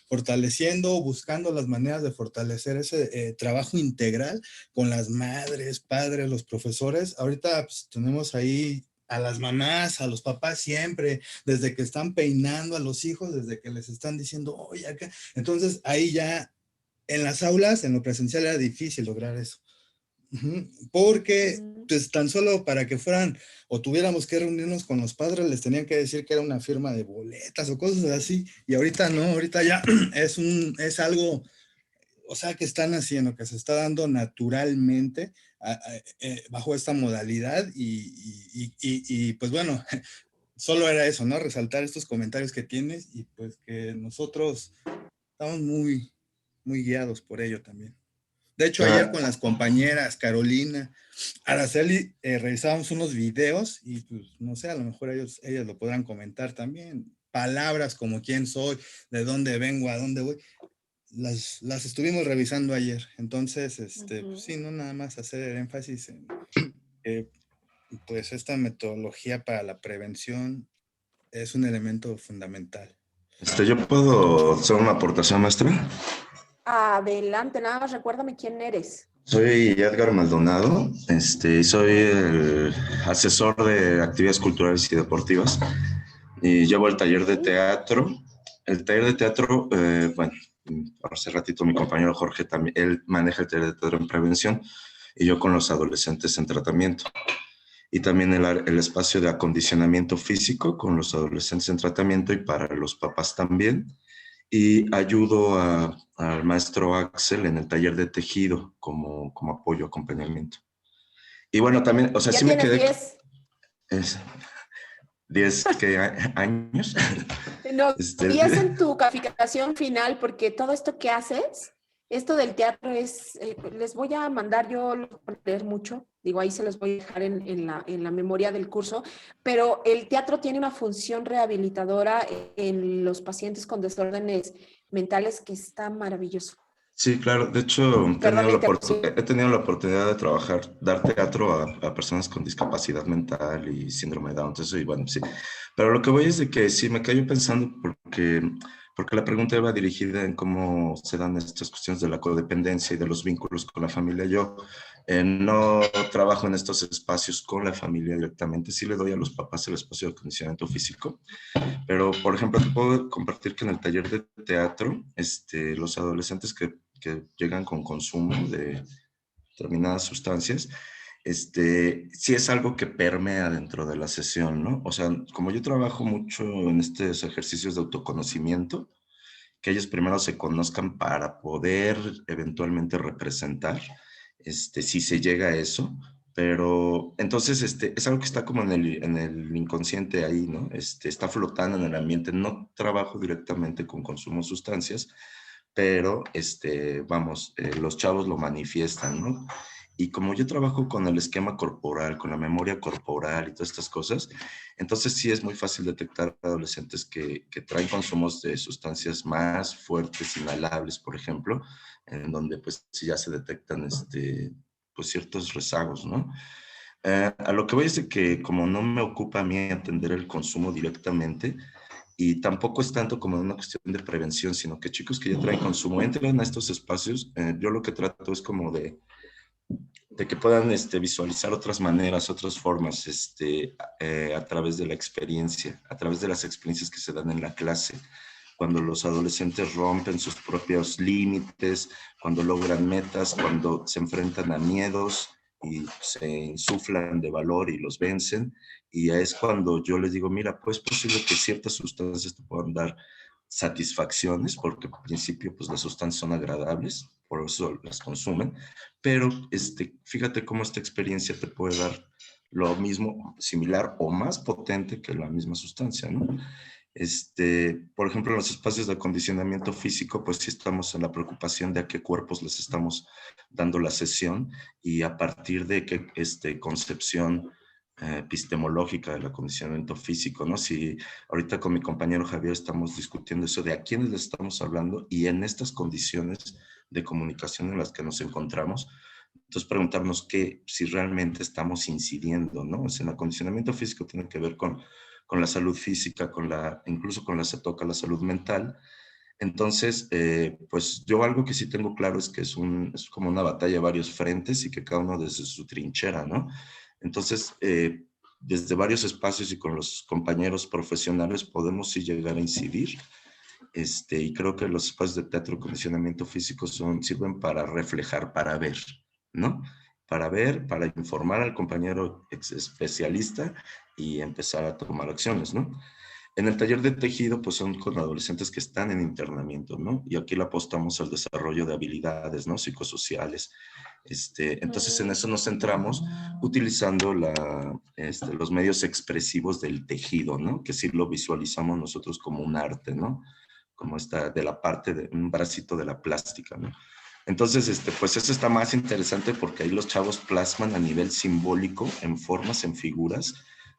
fortaleciendo, buscando las maneras de fortalecer ese trabajo integral con las madres, padres, los profesores. Ahorita pues, tenemos ahí a las mamás, a los papás siempre, desde que están peinando a los hijos, desde que les están diciendo, oye, acá. Entonces ahí ya en las aulas, en lo presencial era difícil lograr eso. Porque pues tan solo para que fueran o tuviéramos que reunirnos con los padres les tenían que decir que era una firma de boletas o cosas así, y ahorita no, ahorita ya es algo, o sea, que están haciendo, que se está dando naturalmente bajo esta modalidad y pues bueno, solo era eso, ¿no? Resaltar estos comentarios que tienes y pues que nosotros estamos muy, muy guiados por ello también. De hecho, ayer con las compañeras Carolina, Araceli, revisábamos unos videos y pues no sé, a lo mejor ellas lo podrán comentar también. Palabras como quién soy, de dónde vengo, a dónde voy, las estuvimos revisando ayer. Entonces, pues, sí, no nada más hacer énfasis en pues esta metodología para la prevención es un elemento fundamental.
¿Yo puedo hacer una aportación, maestra?
Adelante, nada más recuérdame quién eres.
Soy Edgar Maldonado, soy el asesor de actividades culturales y deportivas y llevo el taller de teatro. El taller de teatro, bueno, hace ratito mi compañero Jorge también, él maneja el taller de teatro en prevención y yo con los adolescentes en tratamiento. Y también el espacio de acondicionamiento físico con los adolescentes en tratamiento y para los papás también. Y ayudo al maestro Axel en el taller de tejido como apoyo, acompañamiento. Y bueno, también, o sea,
¿Ya
sí me
tienes
quedé... 10 años.
No, 10 en tu calificación final, porque todo esto que haces, esto del teatro es, les voy a mandar, yo lo voy a leer mucho, digo, ahí se los voy a dejar en la memoria del curso, pero el teatro tiene una función rehabilitadora en los pacientes con desórdenes mentales que está maravilloso.
Sí, claro. De hecho, he tenido la oportunidad de trabajar, dar teatro a personas con discapacidad mental y síndrome de Down. Entonces, y bueno, sí. Pero lo que voy es de que sí, me cayó pensando porque la pregunta iba dirigida en cómo se dan estas cuestiones de la codependencia y de los vínculos con la familia. Yo no trabajo en estos espacios con la familia directamente. Sí le doy a los papás el espacio de acondicionamiento físico. Pero, por ejemplo, te puedo compartir que en el taller de teatro, los adolescentes que llegan con consumo de determinadas sustancias, sí es algo que permea dentro de la sesión, ¿no? O sea, como yo trabajo mucho en estos ejercicios de autoconocimiento, que ellos primero se conozcan para poder eventualmente representar, si se llega a eso, pero entonces es algo que está como en el inconsciente ahí, ¿no? Está flotando en el ambiente. No trabajo directamente con consumo de sustancias, pero vamos, los chavos lo manifiestan, ¿no? Y como yo trabajo con el esquema corporal, con la memoria corporal y todas estas cosas, entonces sí es muy fácil detectar adolescentes que traen consumos de sustancias más fuertes, inhalables, por ejemplo, en donde pues sí ya se detectan pues ciertos rezagos, ¿no? A lo que voy es de que como no me ocupa a mí atender el consumo directamente, y tampoco es tanto como una cuestión de prevención, sino que chicos que ya traen consumo entran a estos espacios, yo lo que trato es como de que puedan visualizar otras maneras, otras formas, a través de la experiencia, a través de las experiencias que se dan en la clase, cuando los adolescentes rompen sus propios límites, cuando logran metas, cuando se enfrentan a miedos y se insuflan de valor y los vencen, y es cuando yo les digo, mira, pues es posible que ciertas sustancias te puedan dar satisfacciones, porque al principio pues las sustancias son agradables, por eso las consumen, pero fíjate cómo esta experiencia te puede dar lo mismo, similar o más potente que la misma sustancia, ¿no? Por ejemplo, en los espacios de acondicionamiento físico, pues sí estamos en la preocupación de a qué cuerpos les estamos dando la sesión y a partir de qué concepción epistemológica del acondicionamiento físico, ¿no? Si ahorita con mi compañero Javier estamos discutiendo eso de a quiénes le estamos hablando y en estas condiciones de comunicación en las que nos encontramos, entonces preguntarnos si realmente estamos incidiendo, ¿no? O sea, el acondicionamiento físico tiene que ver con la salud física, incluso con se toca la salud mental. Entonces, pues yo algo que sí tengo claro es que es como una batalla a varios frentes y que cada uno desde su trinchera, ¿no? Entonces, desde varios espacios y con los compañeros profesionales podemos sí llegar a incidir. Y creo que los espacios de teatro, acondicionamiento físico sirven para reflejar, para ver, ¿no? para ver, para informar al compañero especialista y empezar a tomar acciones, ¿no? En el taller de tejido, pues son con adolescentes que están en internamiento, ¿no? Y aquí le apostamos al desarrollo de habilidades, ¿no? Psicosociales. Entonces, en eso nos centramos utilizando los medios expresivos del tejido, ¿no? Que sí lo visualizamos nosotros como un arte, ¿no? Como de la parte de un bracito de la plástica, ¿no? Entonces, pues eso está más interesante porque ahí los chavos plasman a nivel simbólico, en formas, en figuras,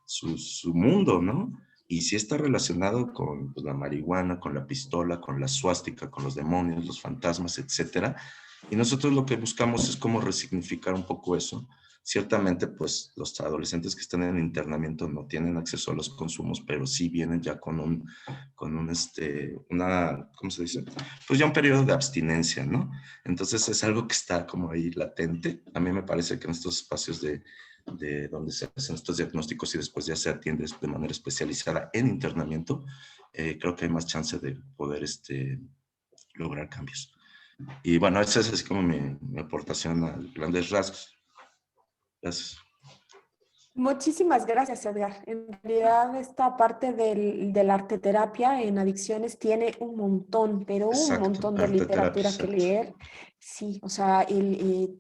su mundo, ¿no? Y sí está relacionado con pues, la marihuana, con la pistola, con la suástica, con los demonios, los fantasmas, etcétera. Y nosotros lo que buscamos es cómo resignificar un poco eso. Ciertamente, pues los adolescentes que están en internamiento no tienen acceso a los consumos, pero sí vienen ya con ¿cómo se dice? Pues ya un periodo de abstinencia, ¿no? Entonces es algo que está como ahí latente. A mí me parece que en estos espacios de donde se hacen estos diagnósticos y después ya se atiende de manera especializada en internamiento, creo que hay más chance de poder lograr cambios. Y bueno, esa es así como mi aportación a grandes rasgos. Gracias.
Muchísimas gracias, Edgar. En realidad, esta parte de la arteterapia en adicciones tiene un montón, pero un
Exacto,
montón de
arteterapia,
literatura que
exacto.
leer. Sí, o sea,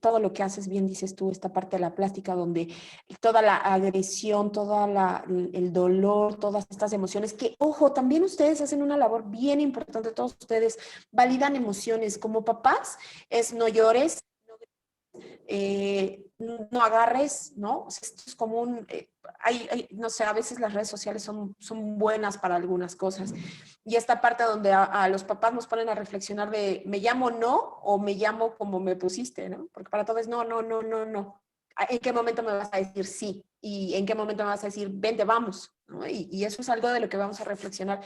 todo lo que haces, bien dices tú, esta parte de la plástica donde toda la agresión, el dolor, todas estas emociones, que, ojo, también ustedes hacen una labor bien importante, todos ustedes validan emociones. Como papás, es no llores, no agarres, ¿no? O sea, esto es como no sé, a veces las redes sociales son buenas para algunas cosas. Y esta parte donde a los papás nos ponen a reflexionar de, ¿me llamo no o me llamo como me pusiste, ¿no? Porque para todo es no, no, no, no, no. ¿En qué momento me vas a decir sí? ¿Y en qué momento me vas a decir, vente, vamos? ¿No? Y eso es algo de lo que vamos a reflexionar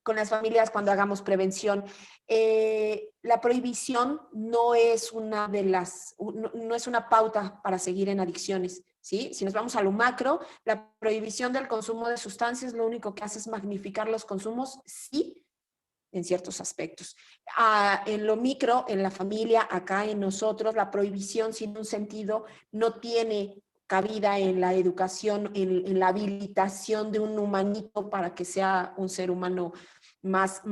con las familias cuando hagamos prevención. La prohibición no es no es una pauta para seguir en adicciones, ¿sí? Si nos vamos a lo macro, la prohibición del consumo de sustancias lo único que hace es magnificar los consumos, sí, en ciertos aspectos. En lo micro, en la familia, acá en nosotros, la prohibición sin un sentido no tiene cabida en la educación, en la habilitación de un humanito para que sea un ser humano más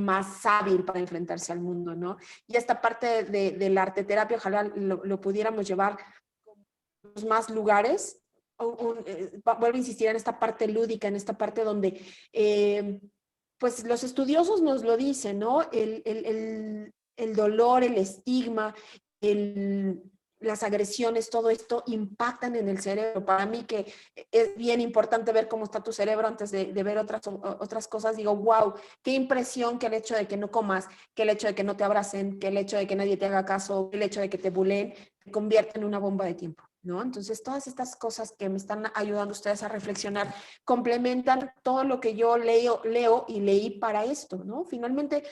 hábil para enfrentarse al mundo, ¿no? Y esta parte de la arteterapia, ojalá lo pudiéramos llevar a más lugares. Vuelvo a insistir en esta parte lúdica, en esta parte donde pues los estudiosos nos lo dicen, ¿no? El dolor, el estigma, las agresiones, todo esto impactan en el cerebro. Para mí que es bien importante ver cómo está tu cerebro antes de ver otras cosas. Digo, wow, qué impresión que el hecho de que no comas, que el hecho de que no te abracen, que el hecho de que nadie te haga caso, el hecho de que te buleen, te convierte en una bomba de tiempo, ¿no? Entonces, todas estas cosas que me están ayudando ustedes a reflexionar complementan todo lo que yo leo y leí para esto, ¿no? Finalmente,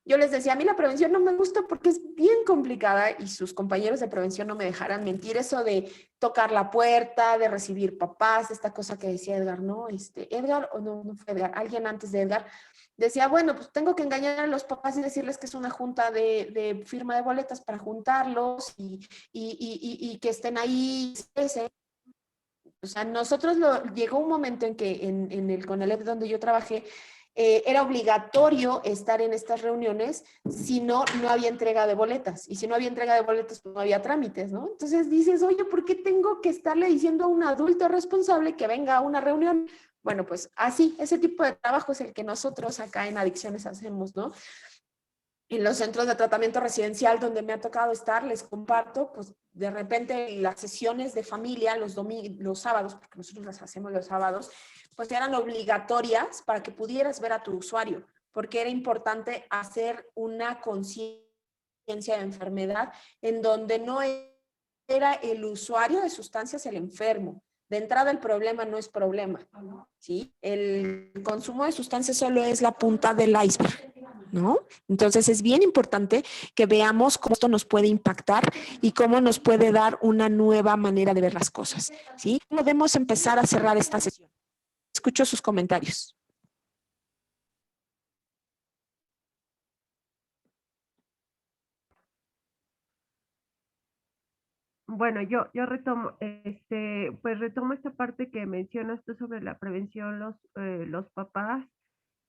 yo les decía, a mí la prevención no me gusta porque es bien complicada y sus compañeros de prevención no me dejarán mentir. Eso de tocar la puerta, de recibir papás, esta cosa que decía Edgar, ¿no? Edgar, o no fue Edgar, alguien antes de Edgar, decía, bueno, pues tengo que engañar a los papás y decirles que es una junta de firma de boletas para juntarlos y que estén ahí. O sea, llegó un momento en que en el CONALEP donde yo trabajé, era obligatorio estar en estas reuniones, si no, no había entrega de boletas. Y si no había entrega de boletas, pues no había trámites, ¿no? Entonces dices, oye, ¿por qué tengo que estarle diciendo a un adulto responsable que venga a una reunión? Bueno, pues así, ese tipo de trabajo es el que nosotros acá en Adicciones hacemos, ¿no? En los centros de tratamiento residencial donde me ha tocado estar, les comparto, pues de repente las sesiones de familia los sábados, porque nosotros las hacemos los sábados, pues eran obligatorias para que pudieras ver a tu usuario, porque era importante hacer una conciencia de enfermedad en donde no era el usuario de sustancias el enfermo. De entrada el problema no es problema, ¿sí? El consumo de sustancias solo es la punta del iceberg, ¿no? Entonces es bien importante que veamos cómo esto nos puede impactar y cómo nos puede dar una nueva manera de ver las cosas, ¿sí? Podemos empezar a cerrar esta sesión. Escucho sus comentarios.
Bueno, yo retomo, pues retomo esta parte que mencionas tú sobre la prevención, los papás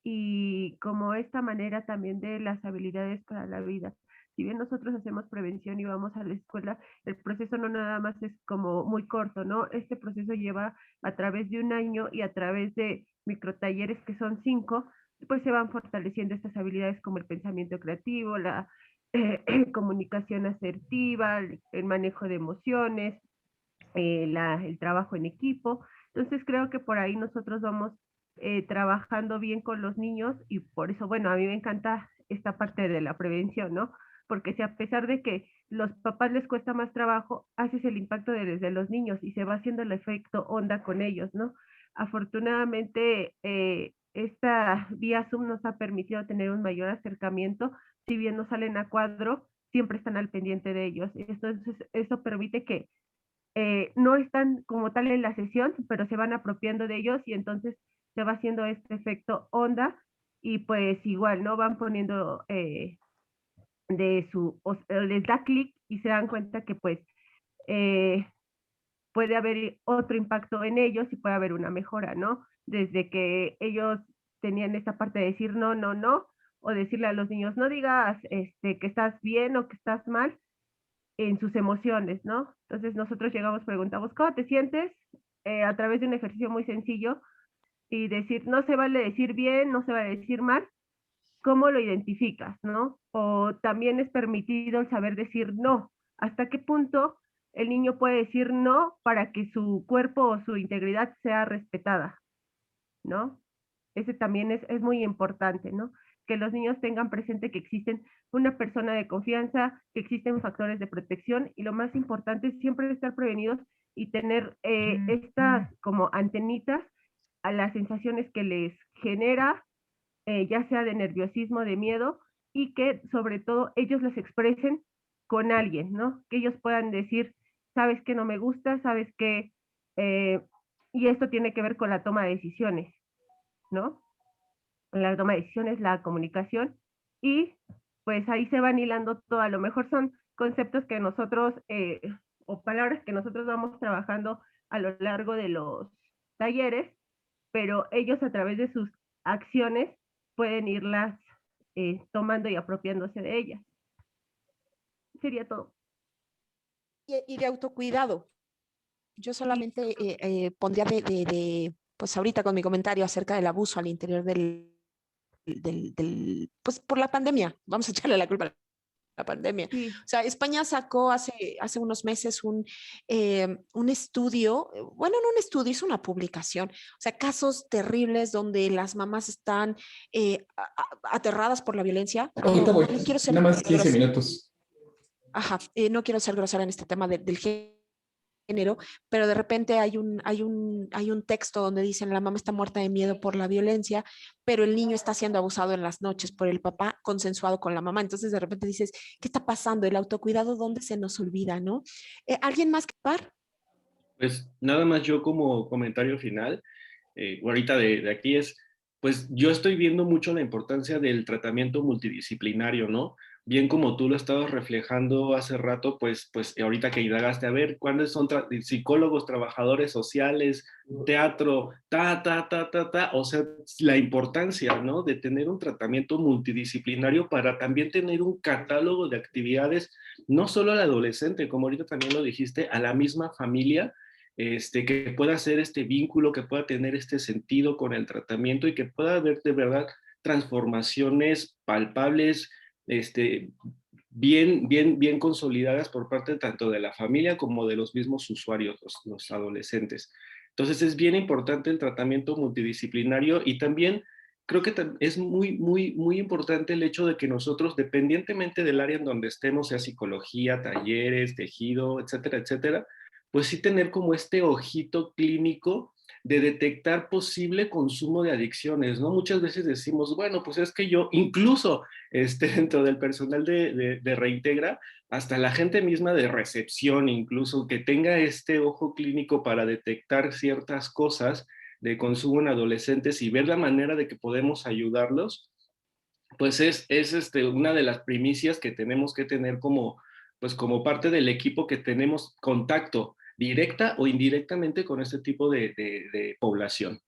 y como esta manera también de las habilidades para la vida. Si bien nosotros hacemos prevención y vamos a la escuela, el proceso no nada más es como muy corto, ¿no? Este proceso lleva a través de un año y a través de microtalleres que son 5, pues se van fortaleciendo estas habilidades como el pensamiento creativo, la comunicación asertiva, el manejo de emociones, el trabajo en equipo. Entonces creo que por ahí nosotros vamos trabajando bien con los niños y por eso, bueno, a mí me encanta esta parte de la prevención, ¿no? Porque si a pesar de que los papás les cuesta más trabajo, haces el impacto desde los niños y se va haciendo el efecto onda con ellos, ¿no? Afortunadamente, esta vía Zoom nos ha permitido tener un mayor acercamiento, si bien no salen a cuadro, siempre están al pendiente de ellos. Entonces, eso permite que no están como tal en la sesión, pero se van apropiando de ellos y entonces se va haciendo este efecto onda y pues igual, ¿no? Van poniendo les da clic y se dan cuenta que pues eh, puede haber otro impacto en ellos y puede haber una mejora, ¿no? Desde que ellos tenían esta parte de decir no, no, no, o decirle a los niños, no digas que estás bien o que estás mal, en sus emociones, ¿no? Entonces nosotros llegamos, preguntamos, ¿cómo te sientes? A través de un ejercicio muy sencillo y decir, no se vale decir bien, no se vale decir mal, ¿cómo lo identificas, no? O también es permitido saber decir no. ¿Hasta qué punto el niño puede decir no para que su cuerpo o su integridad sea respetada, ¿no? Ese también es muy importante, ¿no? Que los niños tengan presente que existen una persona de confianza, que existen factores de protección y lo más importante es siempre estar prevenidos y tener estas como antenitas a las sensaciones que les genera, ya sea de nerviosismo, de miedo, y que sobre todo ellos las expresen con alguien, ¿no? Que ellos puedan decir, sabes que no me gusta, sabes que, y esto tiene que ver con la toma de decisiones, ¿no? La toma de decisiones, la comunicación, y pues ahí se van hilando todo. A lo mejor son conceptos que nosotros, o palabras que nosotros vamos trabajando a lo largo de los talleres, pero ellos a través de sus acciones pueden irlas tomando y apropiándose de ellas. Sería todo.
Y de autocuidado. Yo solamente pondría pues ahorita con mi comentario acerca del abuso al interior pues por la pandemia, vamos a echarle la culpa a la pandemia.
Sí.
O sea, España sacó hace unos meses un estudio, bueno, no un estudio, es una publicación, o sea, casos terribles donde las mamás están aterradas por la violencia.
Ahorita voy,
No quiero ser
nada más 15 minutos.
Ajá, no quiero ser grosera en este tema del género, pero de repente hay un texto donde dicen la mamá está muerta de miedo por la violencia, pero el niño está siendo abusado en las noches por el papá consensuado con la mamá. Entonces de repente dices, ¿qué está pasando? El autocuidado, ¿dónde se nos olvida, no? ¿Alguien más que par?
Pues nada más yo como comentario final, ahorita de aquí es, pues yo estoy viendo mucho la importancia del tratamiento multidisciplinario, ¿no? Bien como tú lo estabas reflejando hace rato, pues ahorita que indagaste, a ver, ¿cuáles son psicólogos, trabajadores sociales, teatro, o sea, la importancia, ¿no? De tener un tratamiento multidisciplinario para también tener un catálogo de actividades, no solo al adolescente, como ahorita también lo dijiste, a la misma familia, que pueda hacer este vínculo, que pueda tener este sentido con el tratamiento y que pueda haber de verdad transformaciones palpables, bien consolidadas por parte tanto de la familia como de los mismos usuarios, los adolescentes. Entonces es bien importante el tratamiento multidisciplinario y también creo que es muy importante el hecho de que nosotros, dependientemente del área en donde estemos, sea psicología, talleres, tejido, etcétera, etcétera, pues sí tener como este ojito clínico de detectar posible consumo de adicciones, ¿no? Muchas veces decimos, bueno, pues es que yo, incluso dentro del personal de Reintegra, hasta la gente misma de recepción, incluso que tenga este ojo clínico para detectar ciertas cosas de consumo en adolescentes y ver la manera de que podemos ayudarlos, pues es una de las primicias que tenemos que tener como pues como parte del equipo que tenemos contacto directa o indirectamente con este tipo de población.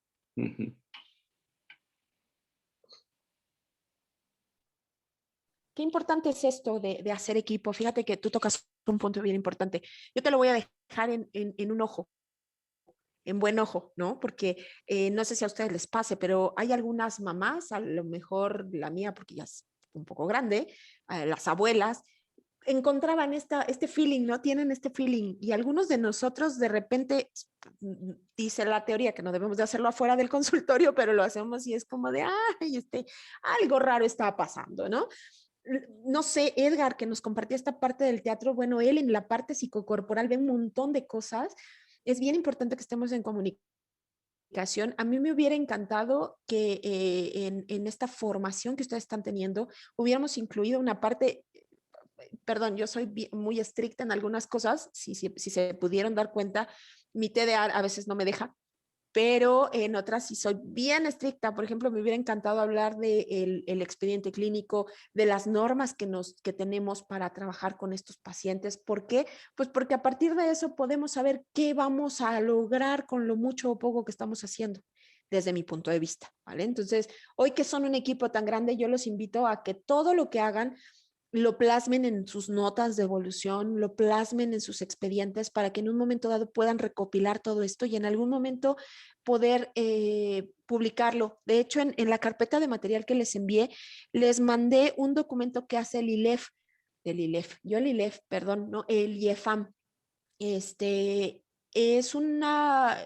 Qué importante es esto de hacer equipo. Fíjate que tú tocas un punto bien importante. Yo te lo voy a dejar en un ojo, en buen ojo, ¿no? Porque no sé si a ustedes les pase, pero hay algunas mamás, a lo mejor la mía, porque ya es un poco grande, las abuelas, encontraban este feeling, ¿no? Tienen este feeling. Y algunos de nosotros de repente, dice la teoría que no debemos de hacerlo afuera del consultorio, pero lo hacemos y es como de, ay, algo raro está pasando, ¿no? No sé, Edgar, que nos compartía esta parte del teatro, bueno, él en la parte psicocorporal ve un montón de cosas. Es bien importante que estemos en comunicación. A mí me hubiera encantado que en esta formación que ustedes están teniendo hubiéramos incluido una parte, perdón, yo soy muy estricta en algunas cosas, si se pudieron dar cuenta, mi TDA a veces no me deja, pero en otras sí soy bien estricta. Por ejemplo, me hubiera encantado hablar del el expediente clínico, de las normas que tenemos para trabajar con estos pacientes. ¿Por qué? Pues porque a partir de eso podemos saber qué vamos a lograr con lo mucho o poco que estamos haciendo, desde mi punto de vista, ¿vale? Entonces, hoy que son un equipo tan grande, yo los invito a que todo lo que hagan lo plasmen en sus notas de evolución, lo plasmen en sus expedientes para que en un momento dado puedan recopilar todo esto y en algún momento poder publicarlo. De hecho, en la carpeta de material que les envié, les mandé un documento que hace el ILEF, perdón, no, el IEFAM. Este, es una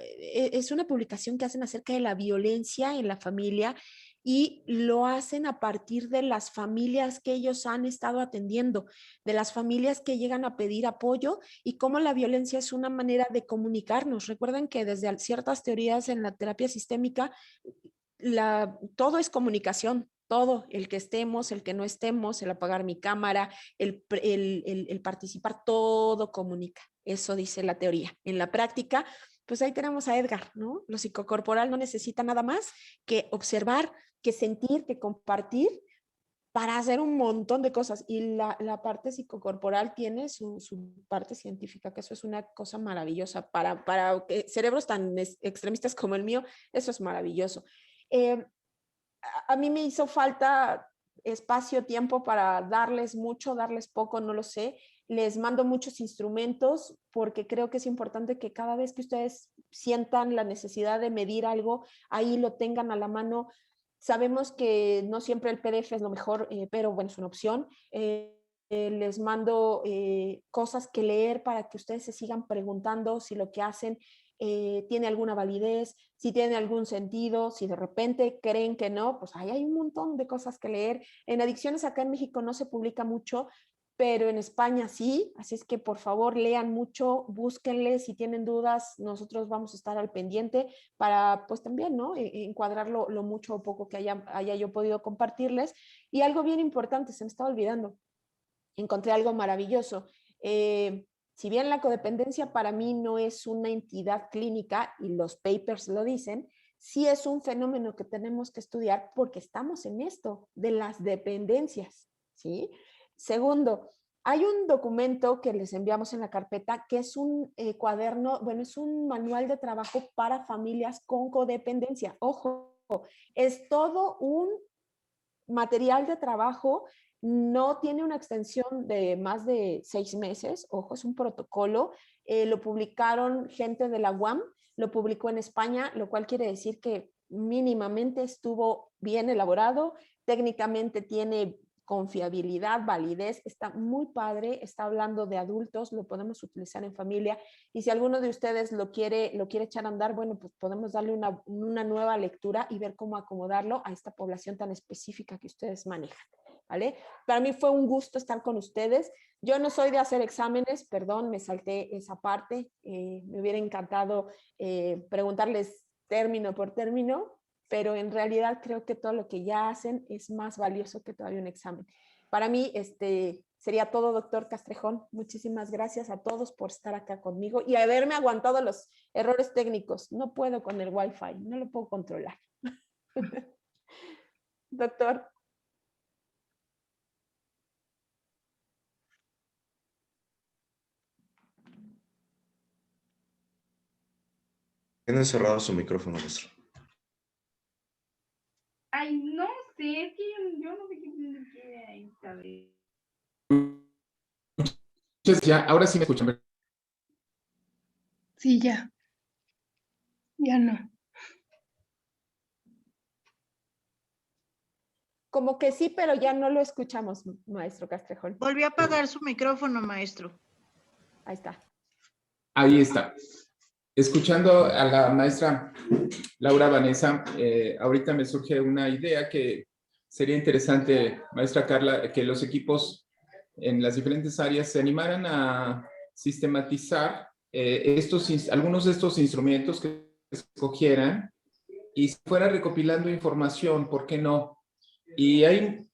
publicación que hacen acerca de la violencia en la familia y lo hacen a partir de las familias que ellos han estado atendiendo, de las familias que llegan a pedir apoyo y cómo la violencia es una manera de comunicarnos. Recuerden que desde ciertas teorías en la terapia sistémica, todo es comunicación. Todo, el que estemos, el que no estemos, el apagar mi cámara, el participar, todo comunica. Eso dice la teoría. En la práctica, pues ahí tenemos a Edgar, ¿no? Lo psicocorporal no necesita nada más que observar, que sentir, que compartir para hacer un montón de cosas. Y la parte psicocorporal tiene su parte científica, que eso es una cosa maravillosa. Para cerebros tan extremistas como el mío, eso es maravilloso. A mí me hizo falta espacio, tiempo para darles mucho, darles poco, no lo sé. Les mando muchos instrumentos porque creo que es importante que cada vez que ustedes sientan la necesidad de medir algo, ahí lo tengan a la mano. Sabemos que no siempre el PDF es lo mejor, pero bueno, es una opción. Les mando cosas que leer para que ustedes se sigan preguntando si lo que hacen tiene alguna validez, si tiene algún sentido, si de repente creen que no, pues ahí hay un montón de cosas que leer. En Adicciones acá en México no se publica mucho, pero en España sí, así es que por favor lean mucho, búsquenle, si tienen dudas, nosotros vamos a estar al pendiente para pues también, ¿no? Encuadrar lo mucho o poco que haya yo podido compartirles. Y algo bien importante, se me estaba olvidando, encontré algo maravilloso. Si bien la codependencia para mí no es una entidad clínica y los papers lo dicen, sí es un fenómeno que tenemos que estudiar porque estamos en esto de las dependencias, ¿sí? Segundo, hay un documento que les enviamos en la carpeta que es un cuaderno, bueno, es un manual de trabajo para familias con codependencia. Ojo, es todo un material de trabajo, no tiene una extensión de más de 6 meses, ojo, es un protocolo, lo publicaron gente de la UAM, lo publicó en España, lo cual quiere decir que mínimamente estuvo bien elaborado, técnicamente tiene confiabilidad, validez, está muy padre, está hablando de adultos, lo podemos utilizar en familia y si alguno de ustedes lo quiere echar a andar, bueno, pues podemos darle una nueva lectura y ver cómo acomodarlo a esta población tan específica que ustedes manejan, ¿vale? Para mí fue un gusto estar con ustedes. Yo no soy de hacer exámenes, perdón, me salté esa parte, me hubiera encantado preguntarles término por término, pero en realidad creo que todo lo que ya hacen es más valioso que todavía un examen. Para mí, sería todo, doctor Castrejón. Muchísimas gracias a todos por estar acá conmigo y haberme aguantado los errores técnicos. No puedo con el Wi-Fi, no lo puedo controlar. Doctor.
Tiene cerrado su micrófono, maestro.
Ay, no sé, es que yo no sé qué hay, ¿sabes?
Ya, ahora sí me escuchan, ¿verdad?
Sí, ya no.
Como que sí, pero ya no lo escuchamos, maestro Castrejón.
Volvió a apagar su micrófono, maestro.
Ahí está.
Ahí está. Escuchando a la maestra Laura Vanessa, ahorita me surge una idea que sería interesante, maestra Carla, que los equipos en las diferentes áreas se animaran a sistematizar algunos de estos instrumentos que escogieran y se fuera recopilando información, ¿por qué no? Y hay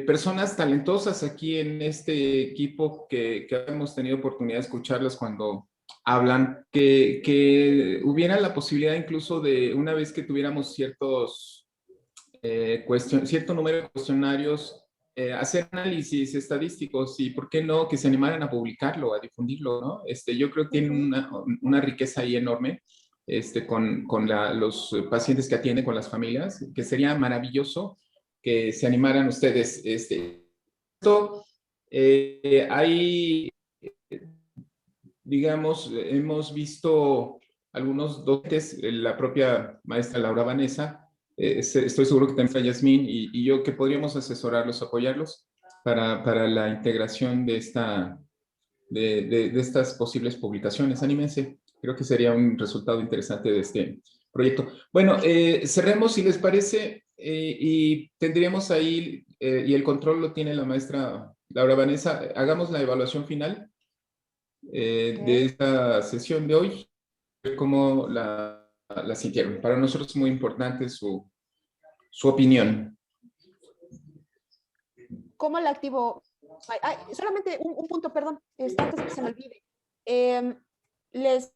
personas talentosas aquí en este equipo que hemos tenido oportunidad de escucharlas cuando hablan, que hubiera la posibilidad incluso de, una vez que tuviéramos cierto número de cuestionarios, hacer análisis estadísticos y, ¿por qué no?, que se animaran a publicarlo, a difundirlo, ¿no? Yo creo que tiene una riqueza ahí enorme con los pacientes que atienden, con las familias, que sería maravilloso que se animaran ustedes. Hay, digamos, hemos visto algunos docentes, la propia maestra Laura Vanessa, estoy seguro que también está Yasmín y yo, que podríamos asesorarlos, apoyarlos para la integración de estas posibles publicaciones. Anímense, creo que sería un resultado interesante de este proyecto. Bueno, cerremos si les parece y tendríamos ahí, y el control lo tiene la maestra Laura Vanessa, hagamos la evaluación final de esta sesión de hoy, cómo la sintieron. Para nosotros es muy importante su opinión.
¿Cómo la activo? Solamente un punto, perdón, antes de que se me olvide. Les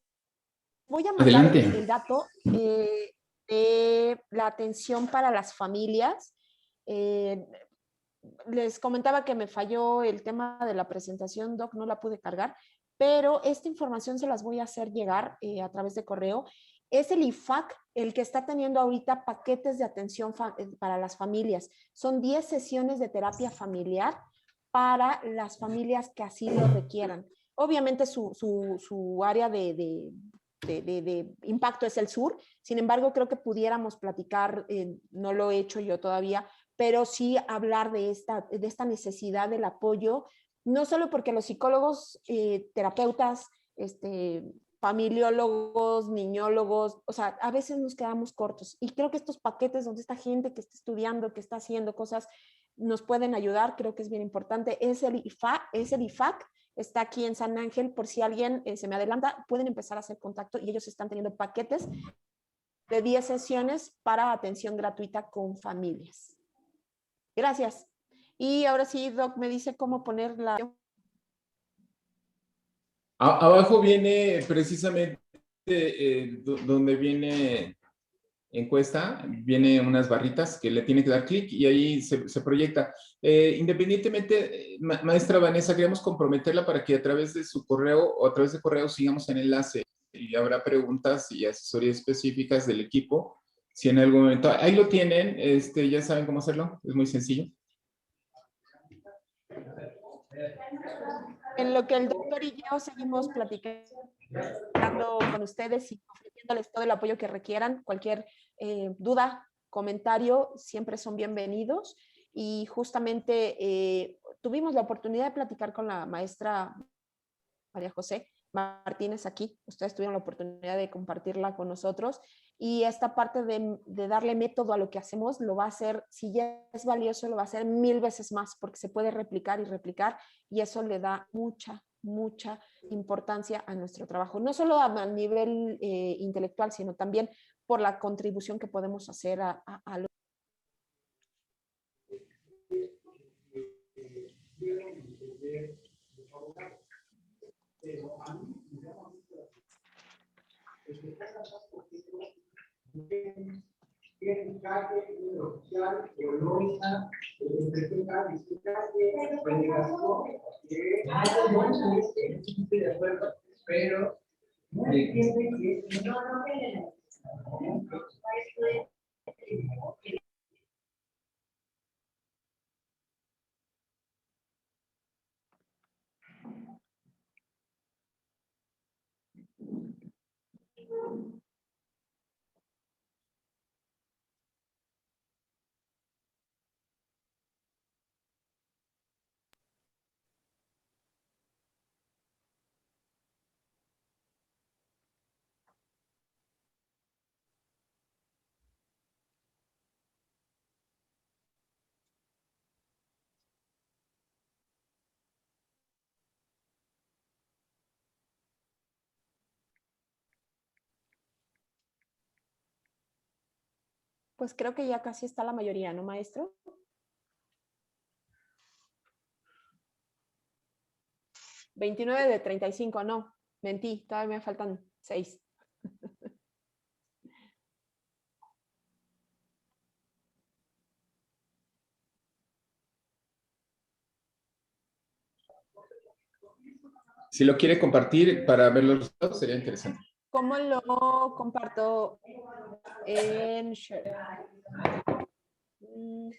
voy a mandar el dato de la atención para las familias. Les comentaba que me falló el tema de la presentación, Doc, no la pude cargar, pero esta información se las voy a hacer llegar a través de correo. Es el IFAC el que está teniendo ahorita paquetes de atención para las familias. Son 10 sesiones de terapia familiar para las familias que así lo requieran. Obviamente su área de impacto es el sur, sin embargo creo que pudiéramos platicar, no lo he hecho yo todavía, pero sí hablar de esta necesidad del apoyo, no solo porque los psicólogos, terapeutas, familiólogos, niñólogos, o sea, a veces nos quedamos cortos y creo que estos paquetes donde esta gente que está estudiando, que está haciendo cosas, nos pueden ayudar, creo que es bien importante. Es el IFAC, está aquí en San Ángel, por si alguien se me adelanta, pueden empezar a hacer contacto y ellos están teniendo paquetes de 10 sesiones para atención gratuita con familias. Gracias. Y ahora sí, Doc, me dice cómo poner la...
Abajo viene precisamente donde viene encuesta, viene unas barritas que le tiene que dar clic y ahí se proyecta. Independientemente, maestra Vanessa, queremos comprometerla para que a través de su correo o a través de correo sigamos en enlace y habrá preguntas y asesorías específicas del equipo. Si en algún momento, ahí lo tienen, ya saben cómo hacerlo, es muy sencillo.
En lo que el doctor y yo seguimos platicando con ustedes y ofreciéndoles todo el apoyo que requieran, cualquier duda, comentario, siempre son bienvenidos. Y justamente tuvimos la oportunidad de platicar con la maestra María José Martínez aquí. Ustedes tuvieron la oportunidad de compartirla con nosotros y esta parte de darle método a lo que hacemos lo va a hacer, si ya es valioso, lo va a hacer 1000 veces más porque se puede replicar y replicar y eso le da mucha importancia a nuestro trabajo, no solo a nivel intelectual, sino también por la contribución que podemos hacer a lo
pero
Pues creo que ya casi está la mayoría, ¿no, maestro? 29 de 35, no, mentí, todavía me faltan 6.
Si lo quiere compartir para ver los resultados, sería interesante.
¿Cómo lo comparto en Share?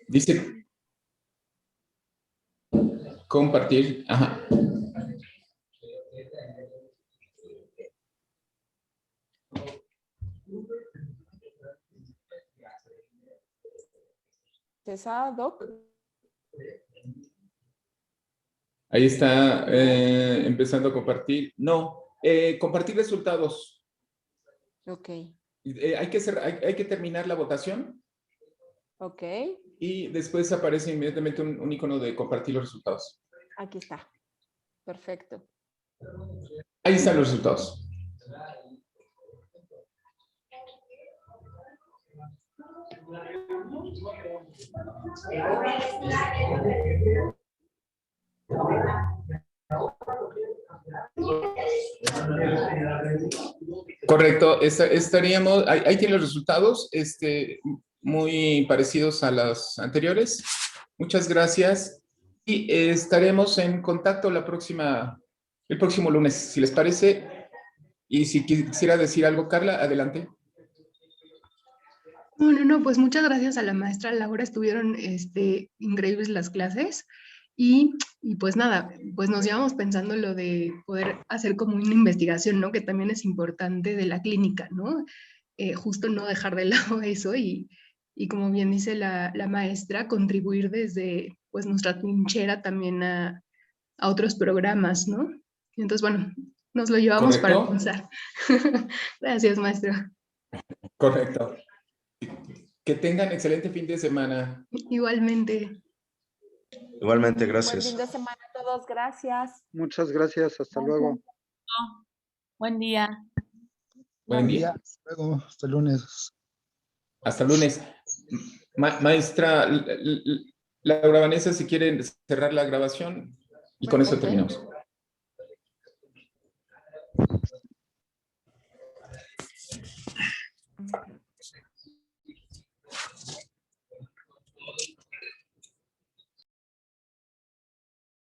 Dice compartir. Ajá.
¿Esa, Doc?
Ahí está empezando a compartir. No, compartir resultados.
Ok.
Hay que terminar la votación.
Ok.
Y después aparece inmediatamente un icono de compartir los resultados.
Aquí está. Perfecto.
Ahí están los resultados. Correcto, estaríamos, ahí tiene los resultados, muy parecidos a los anteriores. Muchas gracias y estaremos en contacto el próximo lunes, si les parece. Y si quisiera decir algo, Carla, adelante.
No, pues muchas gracias a la maestra Laura, estuvieron increíbles las clases y pues nada, pues nos llevamos pensando lo de poder hacer como una investigación, ¿no? Que también es importante de la clínica, ¿no? Justo no dejar de lado eso y como bien dice la maestra, contribuir desde pues nuestra trinchera también a otros programas, ¿no? Entonces, bueno, nos lo llevamos para pensar. Gracias, maestra.
Correcto. Que tengan excelente fin de semana.
Igualmente.
Igualmente, gracias.
Buen fin de semana a todos, gracias.
Muchas gracias, hasta luego.
Buen día.
Buen día.
Hasta luego, hasta el lunes.
Hasta el lunes. Maestra Laura Vanessa, si quieren cerrar la grabación y con eso terminamos.